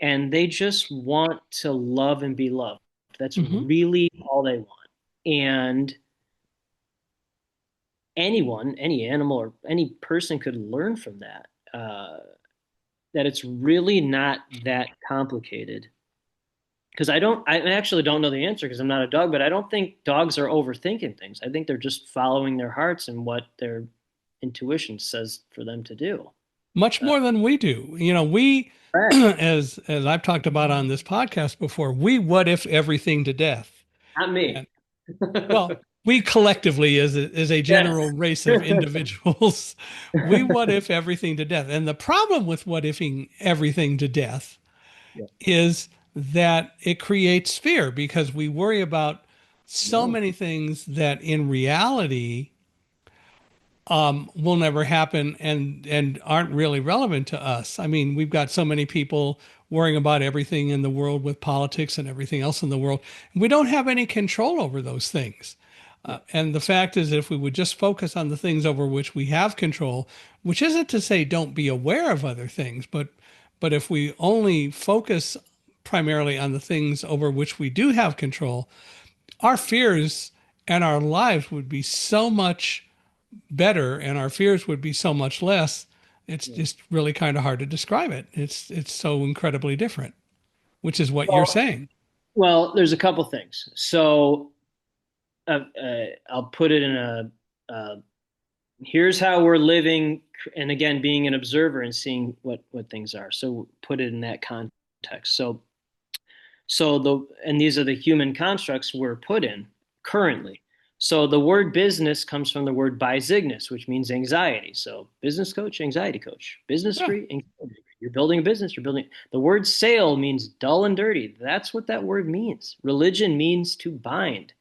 and they just want to love and be loved. That's Hmm. really all they want. And anyone, any animal, or any person could learn from that. That it's really not that complicated. Because I actually don't know the answer because I'm not a dog, but I don't think dogs are overthinking things. I think they're just following their hearts and what their intuition says for them to do. Much Uh, more than we do. We, Correct. as I've talked about on this podcast before, we what if everything to death. Not me. And well, we collectively, as a Yes. general race of individuals, we what if everything to death. And the problem with what ifing everything to death Yeah. is that it creates fear because we worry about so No. many things that in reality will never happen and aren't really relevant to us. I mean, we've got so many people worrying about everything in the world with politics and everything else in the world. We don't have any control over those things. Yeah. And the fact is, if we would just focus on the things over which we have control, which isn't to say don't be aware of other things, but if we only focus primarily on the things over which we do have control, our fears and our lives would be so much better and our fears would be so much less. It's Yeah. just really kind of hard to describe it. It's so incredibly different, which is what you're Well, saying. well, there's a couple things. So I'll put it in uh, here's how we're living, and again, being an observer and seeing what things are. So put it in that context. And these are the human constructs we're put in currently. So the word business comes from the word bizignus, which means anxiety. So business coach, anxiety coach, business Yeah. free, anxiety. You're building a business, you're building the word sale means dull and dirty. That's what that word means. Religion means to bind.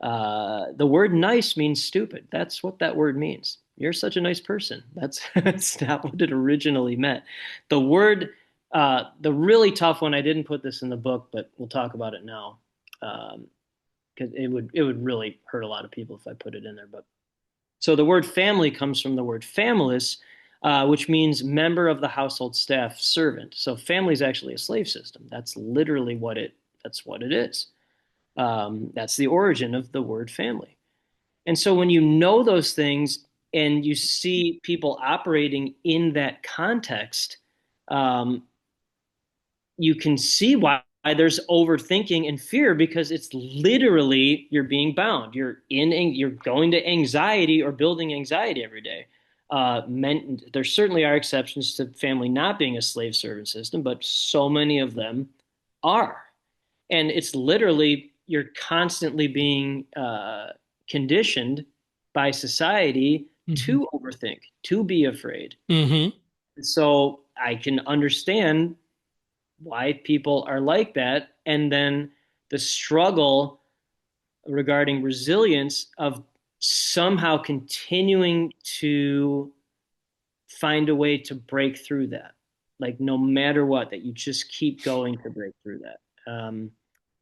The word nice means stupid. That's what that word means. You're such a nice person. That's not what it originally meant. The word, the really tough one, I didn't put this in the book, but we'll talk about it now. Because it would really hurt a lot of people if I put it in there. But so the word family comes from the word familis, which means member of the household staff, servant. So family is actually a slave system. That's what it is. That's the origin of the word family. And so when you know those things and you see people operating in that context, um, you can see why there's overthinking and fear because it's literally you're being bound. You're going to anxiety or building anxiety every day. There certainly are exceptions to family not being a slave servant system, but so many of them are. And it's literally you're constantly being conditioned by society Hmm. to overthink, to be afraid. Hmm. So I can understand why people are like that. And then the struggle regarding resilience of somehow continuing to find a way to break through that. Like no matter what, that you just keep going to break through that.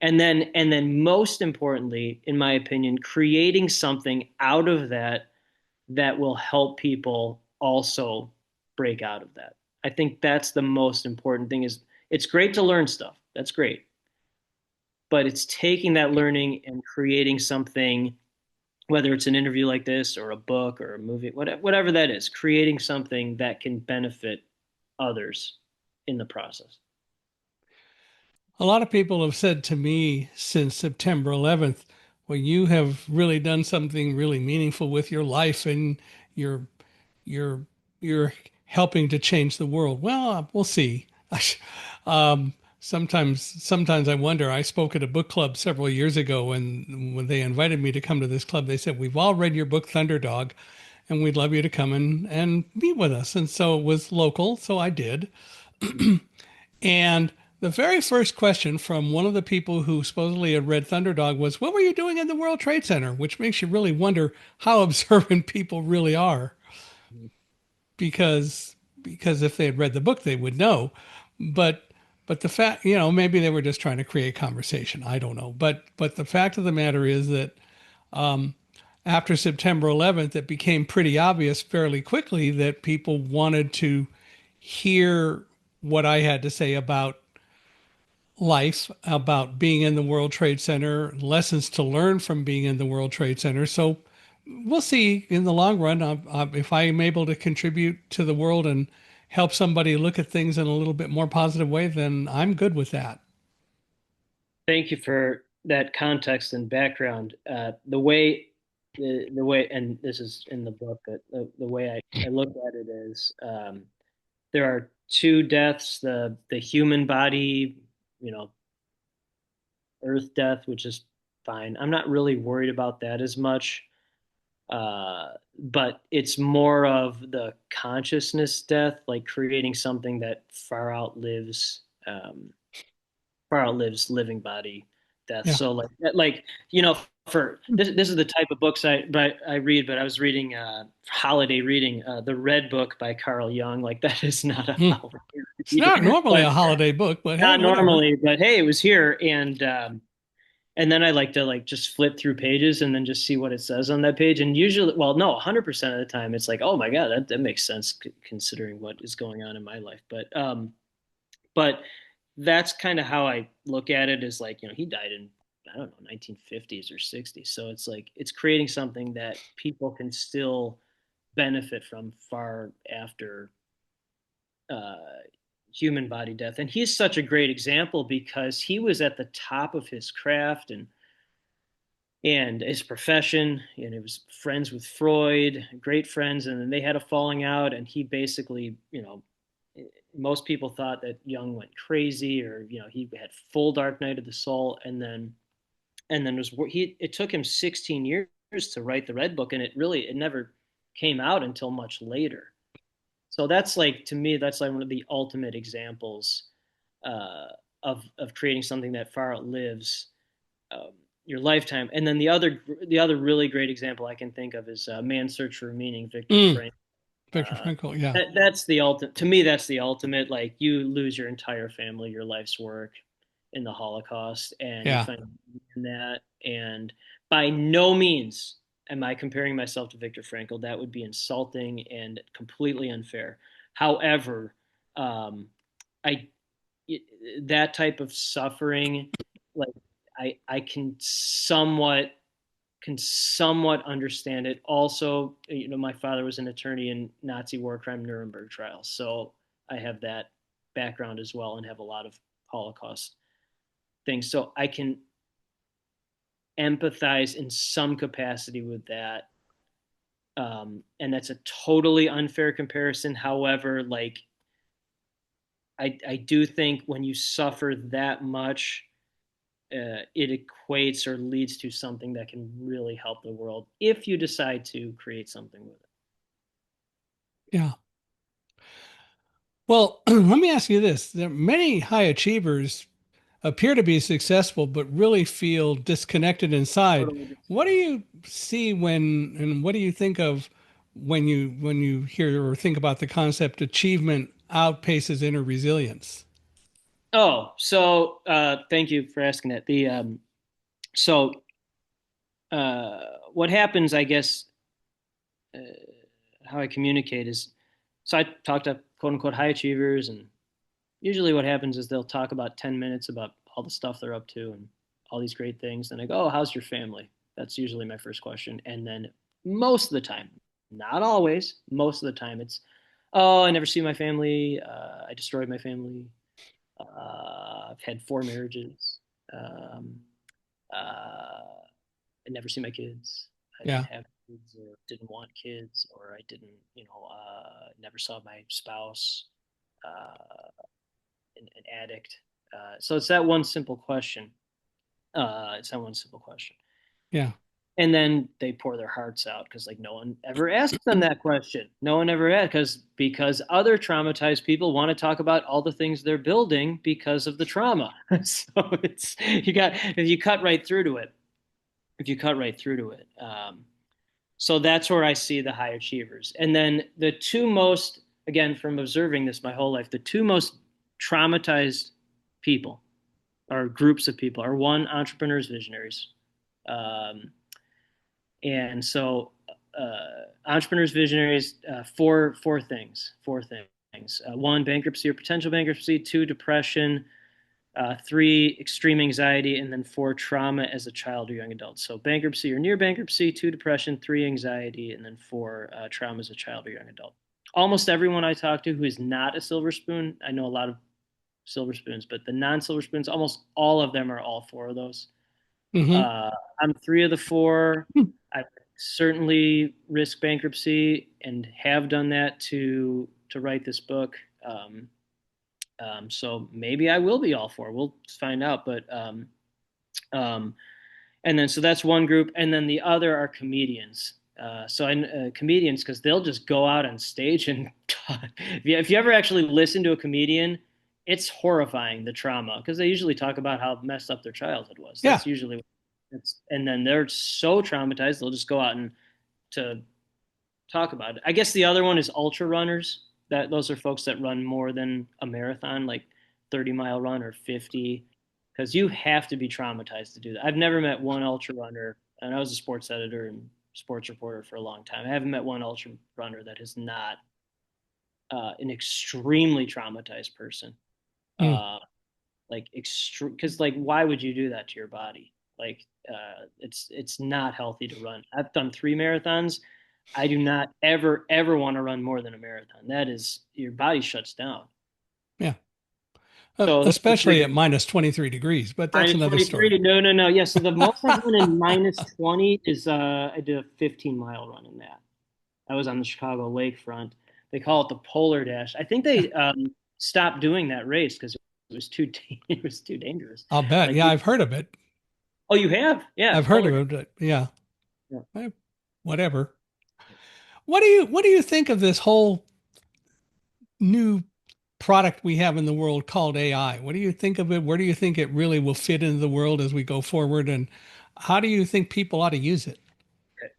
And then most importantly, in my opinion, creating something out of that that will help people also break out of that. I think that's the most important thing. Is it's great to learn stuff. That's great. But it's taking that learning and creating something, whether it's an interview like this or a book or a movie, whatever that is, creating something that can benefit others in the process. A lot of people have said to me since September 11th, well, you have really done something really meaningful with your life and you're you're you're helping to change the world. Well, we'll see. Sometimes I wonder. I spoke at a book club several years ago, and when they invited me to come to this club, they said, "We've all read your book, Thunderdog, and we'd love you to come and meet with us." And so it was local, so I did. And the very first question from one of the people who supposedly had read Thunderdog was, "What were you doing in the World Trade Center?" Which makes you really wonder how observant people really are, because if they had read the book, they would know. But the fact, maybe they were just trying to create conversation. I don't know. But the fact of the matter is that after September 11th, it became pretty obvious fairly quickly that people wanted to hear what I had to say about life, about being in the World Trade Center, lessons to learn from being in the World Trade Center. So we'll see in the long run if I am able to contribute to the world and help somebody look at things in a little bit more positive way, then I'm good with that. Thank you for that context and background. The way, and this is in the book, but the way I look at it is there are two deaths: the human body, you know, Earth death, which is fine. I'm not really worried about that as much. But it's more of the consciousness death, like creating something that far outlives living body death. Yeah. So for this is the type of books I read. But I was reading holiday reading the Red Book by Carl Jung. Like that is not a Hmm. holiday It's read, not normally but a holiday book, but hey, not whatever. normally. But hey, it was here, and then I like to like just flip through pages and then just see what it says on that page. And usually, well, no, 100% of the time, it's like, oh my God, that makes sense considering what is going on in my life. But that's kind of how I look at it. Is like, he died in, I don't know, 1950s or 60s. So it's like it's creating something that people can still benefit from far after uh, human body death. And he's such a great example because he was at the top of his craft and his profession, and he was friends with Freud, great friends, and then they had a falling out, and he basically, most people thought that Jung went crazy, or he had full dark night of the soul, and then it took him 16 years to write the Red Book, and it never came out until much later. So that's like, to me, that's like one of the ultimate examples uh, of creating something that far outlives um, your lifetime. And then the other really great example I can think of is Man's Search for Meaning, Viktor Mm, Frankl. Viktor Frankl. Yeah. That's the ultimate. To me, that's the ultimate. Like you lose your entire family, your life's work in the Holocaust, and you Yeah. find in that. And by no means am I comparing myself to Viktor Frankl. That would be insulting and completely unfair. However, um, I that type of suffering, like I can somewhat understand it. Also, my father was an attorney in Nazi war crime Nuremberg trials, so I have that background as well, and have a lot of Holocaust things, so I can empathize in some capacity with that. And that's a totally unfair comparison. However, like I do think when you suffer that much, it equates or leads to something that can really help the world if you decide to create something with it. Yeah. Well, let me ask you this. There are many high achievers appear to be successful, but really feel disconnected inside. Totally What do disconnected. you see and what do you think of when you hear or think about the concept achievement outpaces inner resilience? Thank you for asking that. So what happens, I guess, uh, how I communicate is, so I talk to quote unquote high achievers, and usually what happens is they'll talk about 10 minutes about all the stuff they're up to and all these great things. Then I go, "Oh, how's your family?" That's usually my first question. And then most of the time, not always, most of the time it's, "Oh, I never see my family. I destroyed my family. I've had four marriages. Um, uh, I never see my kids. I didn't Yeah. have kids or didn't want kids, or I didn't, never saw my spouse, an addict." So it's that one simple question. It's that one simple question. Yeah. And then they pour their hearts out because like no one ever asks them that question. No one ever asked because other traumatized people want to talk about all the things they're building because of the trauma. So it's you got if you cut right through to it. If you cut right through to it. So that's where I see the high achievers. And then the two most, again, from observing this my whole life, the two most traumatized people or groups of people are one, entrepreneurs, visionaries. Um, and so entrepreneurs, visionaries, four things. One, bankruptcy or potential bankruptcy. Two, depression. Three, extreme anxiety, and then four, trauma as a child or young adult. So bankruptcy or near bankruptcy, two, depression, three, anxiety, and then four, trauma as a child or young adult. Almost everyone I talk to who is not a silver spoon, I know a lot of silver spoons, but the non-silver spoons, almost all of them are all four of those. Hmm. Uh, I'm three of the four. I certainly risk bankruptcy and have done that to write this book. So maybe I will be all four. We'll find out. Um, and then so that's one group, and then the other are comedians. Comedians because they'll just go out on stage and talk. If you ever actually listen to a comedian, it's horrifying the trauma because they usually talk about how messed up their childhood was. Yeah. That's usually it's, and then they're so traumatized they'll just go out and to talk about it. I guess the other one is ultra runners. That those are folks that run more than a marathon, like 30-mile run or 50, because you have to be traumatized to do that. I've never met one ultra runner, and I was a sports editor and sports reporter for a long time. I haven't met one ultra runner that is not an extremely traumatized person. Mm. Uh, like extreme, because like why would you do that to your body? Like it's not healthy to run. I've done three marathons. I do not ever want to run more than a marathon. That is your body shuts down. Yeah. So those are Especially three. at minus 23 degrees, but that's Minus another story. 23. No, no, no. Yeah. So the most I've run in minus 20 is I did a 15-mile run in that. I was on the Chicago lakefront. They call it the Polar Dash. I think Yeah. they stopped doing that race because it was too it was too dangerous. I'll bet. Like, Yeah, I've heard of it. oh, you have? Yeah, I've heard Polar of Dash. it. But yeah. Yeah. Eh, whatever. What do you think of this whole new product we have in the world called AI? What do you think of it? Where do you think it really will fit into the world as we go forward? And how do you think people ought to use it? Okay,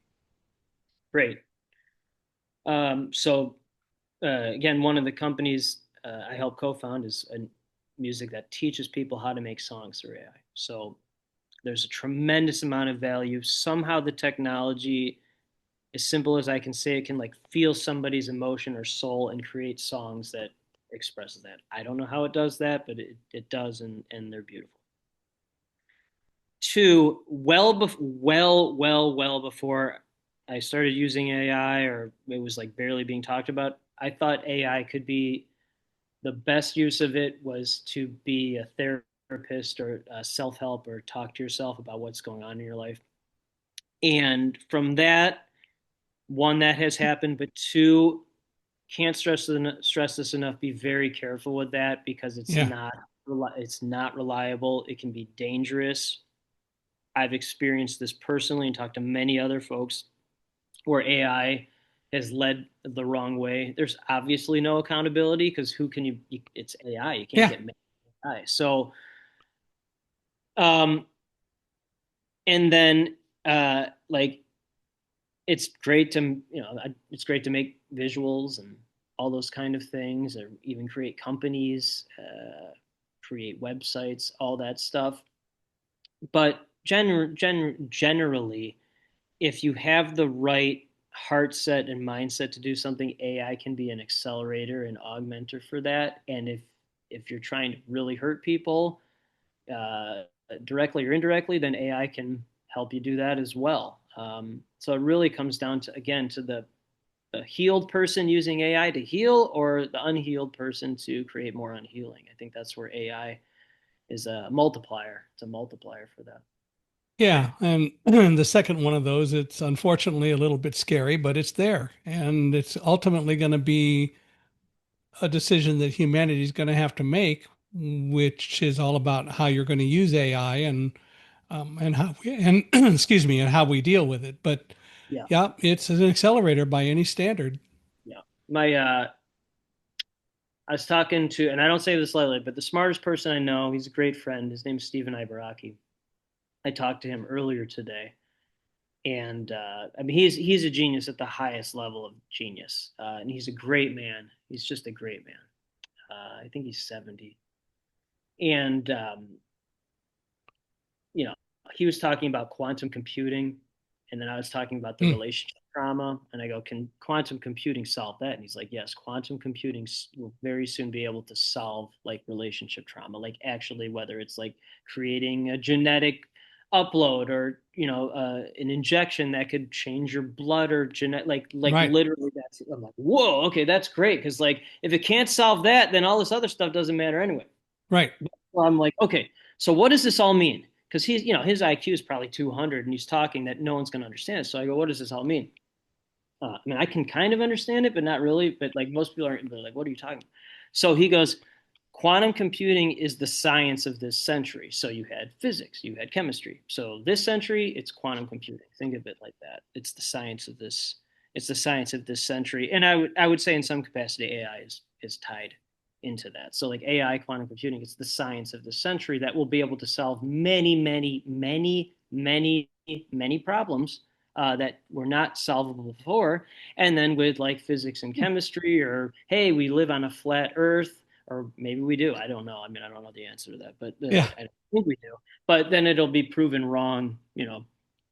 great. Again, one of the companies I help co-found is a music that teaches people how to make songs through AI. So there's a tremendous amount of value. Somehow the technology, as simple as I can say, it can like feel somebody's emotion or soul and create songs that expresses that. I don't know how it does that, but it does, and they're beautiful. Two, well before I started using AI, or it was like barely being talked about, I thought AI could be the best use of it was to be a therapist or a self-help or talk to yourself about what's going on in your life. And from that, one, that has happened, but two, can't stress this enough. Be very careful with that because Yeah. it's not reliable. It can be dangerous. I've experienced this personally and talked to many other folks where AI has led the wrong way. There's obviously no accountability because who can it's AI. You can't Yeah. get mad at AI. So, um, and then, like, it's great to, it's great to make visuals and all those kind of things or even create companies, create websites, all that stuff. But generally, if you have the right heart set and mindset to do something, AI can be an accelerator and augmenter for that. And if you're trying to really hurt people, uh, directly or indirectly, then AI can help you do that as well. So it really comes down to, again, to the healed person using AI to heal, or the unhealed person to create more unhealing. I think that's where AI is a multiplier. It's a multiplier for that. Yeah, and the second one of those, it's unfortunately a little bit scary, but it's there, and it's ultimately going to be a decision that humanity is going to have to make, which is all about how you're going to use AI and how we, and excuse me, and how we deal with it. But Yeah, yeah, it's an accelerator by any standard. yeah. I was talking to, and I don't say this lightly, but the smartest person I know, he's a great friend. His name's Stephen Ibaraki. I talked to him earlier today, and I mean, he's a genius at the highest level of genius, and he's a great man. He's just a great man. I think he's 70, and you know, he was talking about quantum computing, and then I was talking about the Mm, relationship trauma, and I go, can quantum computing solve that? And he's like, yes, quantum computing will very soon be able to solve like relationship trauma, like actually whether it's like creating a genetic upload, or an injection that could change your blood, or genetic, like right, literally. That's, I'm like, whoa, okay, that's great, because like if it can't solve that, then all this other stuff doesn't matter anyway. right, Well, I'm like, okay, so what does this all mean? Because his IQ is probably 200, and he's talking that no one's going to understand it. So I go, what does this all mean? I mean, I can kind of understand it, but not really. But like most people aren't. They're like, what are you talking about? So he goes, quantum computing is the science of this century. So you had physics, you had chemistry. So this century, it's quantum computing. Think of it like that. It's the science of this. It's the science of this century. And I would say in some capacity, AI is tied into that. So like AI, quantum computing, it's the science of the century that will be able to solve many, many, many, many, many problems that were not solvable before. And then with like physics and chemistry, or hey, we live on a flat Earth, or maybe we do. I don't know. I mean, I don't know the answer to that, but yeah. I don't think we do. But then it'll be proven wrong,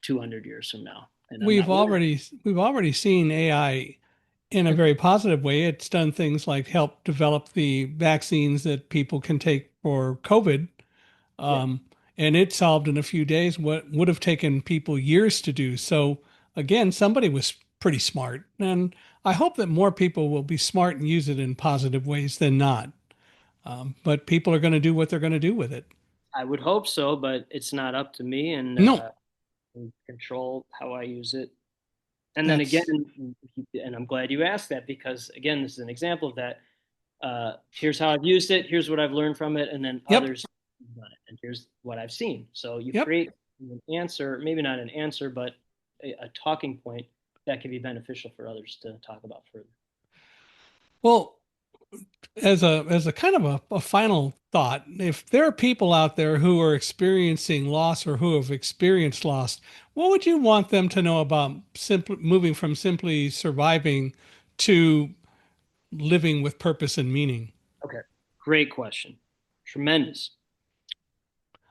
200 years from now, and I'm We've not worried. already we've already seen AI in a very positive way. It's done things like help develop the vaccines that people can take for COVID. Yeah, Um, and it solved in a few days what would have taken people years to do. So again, somebody was pretty smart. And I hope that more people will be smart and use it in positive ways than not. But people are going to do what they're going to do with it. I would hope so, but it's not up to me, and No, control how I use it. And then again, that's, and I'm glad you asked that, because again, this is an example of that. Here's how I've used it. Here's what I've learned from it, and then yep, others have done it, and here's what I've seen. So you yep. create an answer, maybe not an answer, but a talking point that can be beneficial for others to talk about further. Well, as a kind of a final thought, if there are people out there who are experiencing loss or who have experienced loss, what would you want them to know about simply moving from simply surviving to living with purpose and meaning? Okay, great question. Tremendous.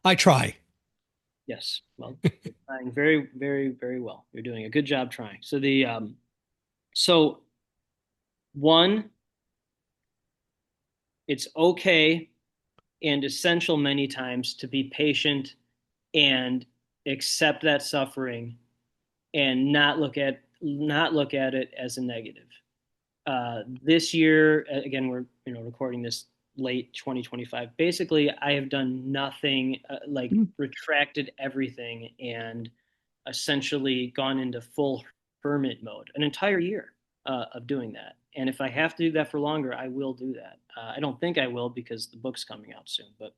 I try. Yes. Well, you're trying very, very, very well. You're doing a good job trying. So one, it's okay and essential many times to be patient and accept that suffering, and not look at it as a negative. This year, again, we're recording this late 2025. Basically, I have done nothing, like Mm. retracted everything, and essentially gone into full hermit mode an entire year of doing that. And if I have to do that for longer, I will do that. I don't think I will, because the book's coming out soon. But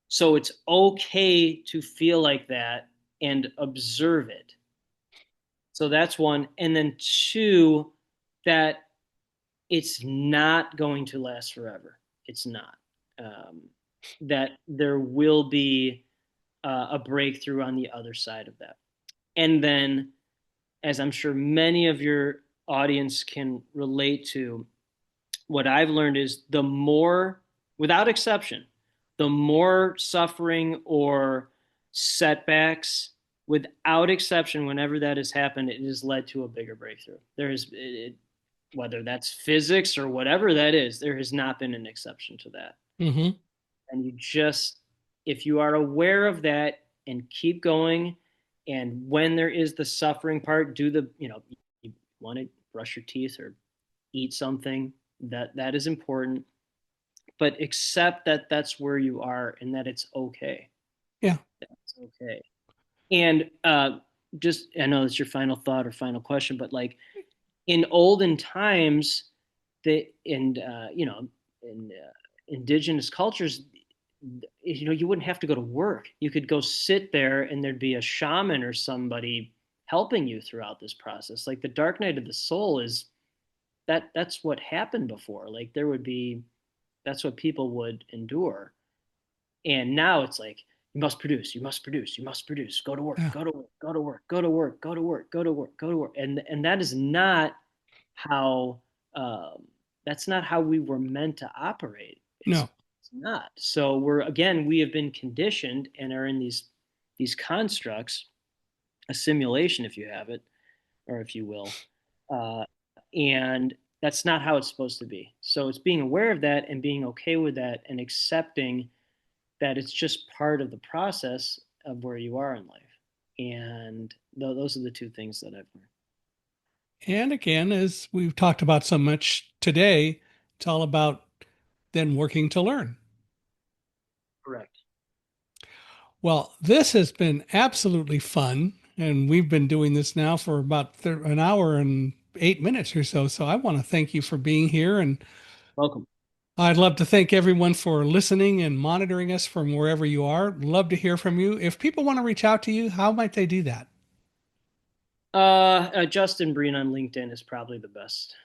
so it's okay to feel like that and observe it. So that's one. And then two, that it's not going to last forever. It's not. Um, that there will be a breakthrough on the other side of that. And then, as I'm sure many of your audience can relate to, what I've learned is the more without exception, the more suffering or setbacks, without exception, whenever that has happened, it has led to a bigger breakthrough. Whether that's physics or whatever that is, there has not been an exception to that. Mm-hmm. And if you are aware of that and keep going, and when there is the suffering part, you want to brush your teeth or eat something, that is important, but accept that that's where you are and that it's okay. Yeah. That's okay. And just, I know it's your final thought or final question, but like in olden times, in indigenous cultures, you wouldn't have to go to work. You could go sit there and there'd be a shaman or somebody helping you throughout this process. Like the dark night of the soul is that's what happened before. Like that's what people would endure. And now it's like, you must produce, you must produce, you must produce, go to work, Yeah. go to work, go to work, go to work, go to work, go to work, go to work. And that is not how um, that's not how we were meant to operate. No. It's not. So we have been conditioned and are in these constructs, a simulation, if you have it, or if you will. Uh, and that's not how it's supposed to be. So it's being aware of that and being okay with that and accepting that it's just part of the process of where you are in life. And those are the two things that I've learned. And again, as we've talked about so much today, it's all about then working to learn. Correct. Well, this has been absolutely fun. And we've been doing this now for about an hour and 8 minutes or so. So I want to thank you for being here. And Welcome. I'd love to thank everyone for listening and monitoring us from wherever you are. Love to hear from you. If people want to reach out to you, how might they do that? Justin Breen on LinkedIn is probably the best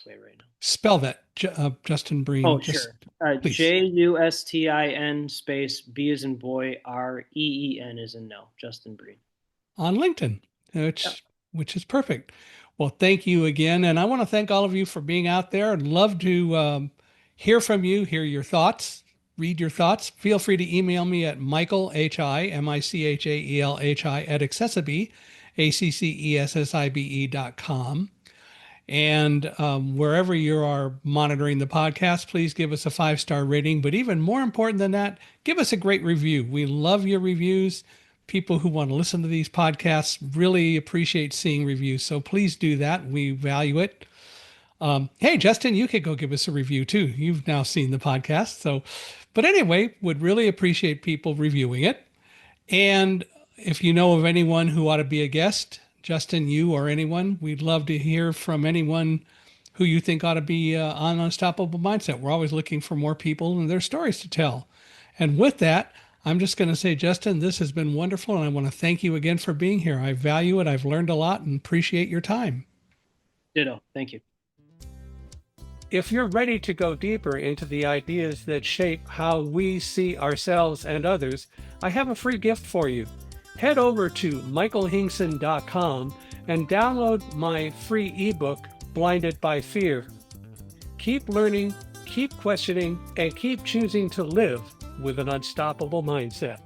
way right now. Spell that, Justin Oh, Breen, just sure. please. Justin space B as in boy, REEN as in no, Justin Breen. On LinkedIn, Yep. which is perfect. Well, thank you again, and I want to thank all of you for being out there. I'd love to hear from you, hear your thoughts, read your thoughts. Feel free to email me at Michael Michaelhi at accessibe.com. And wherever you are monitoring the podcast, please give us a 5-star rating. But even more important than that, give us a great review. We love your reviews. People who want to listen to these podcasts really appreciate seeing reviews. So please do that. We value it. Hey, Justin, you could go give us a review too. You've now seen the podcast. But anyway, would really appreciate people reviewing it. And if you know of anyone who ought to be a guest, Justin, you or anyone, we'd love to hear from anyone who you think ought to be on Unstoppable Mindset. We're always looking for more people and their stories to tell. And with that, I'm just going to say, Justin, this has been wonderful. And I want to thank you again for being here. I value it. I've learned a lot and appreciate your time. Ditto. Thank you. If you're ready to go deeper into the ideas that shape how we see ourselves and others, I have a free gift for you. Head over to michaelhingson.com and download my free ebook, Blinded by Fear. Keep learning, keep questioning, and keep choosing to live with an unstoppable mindset.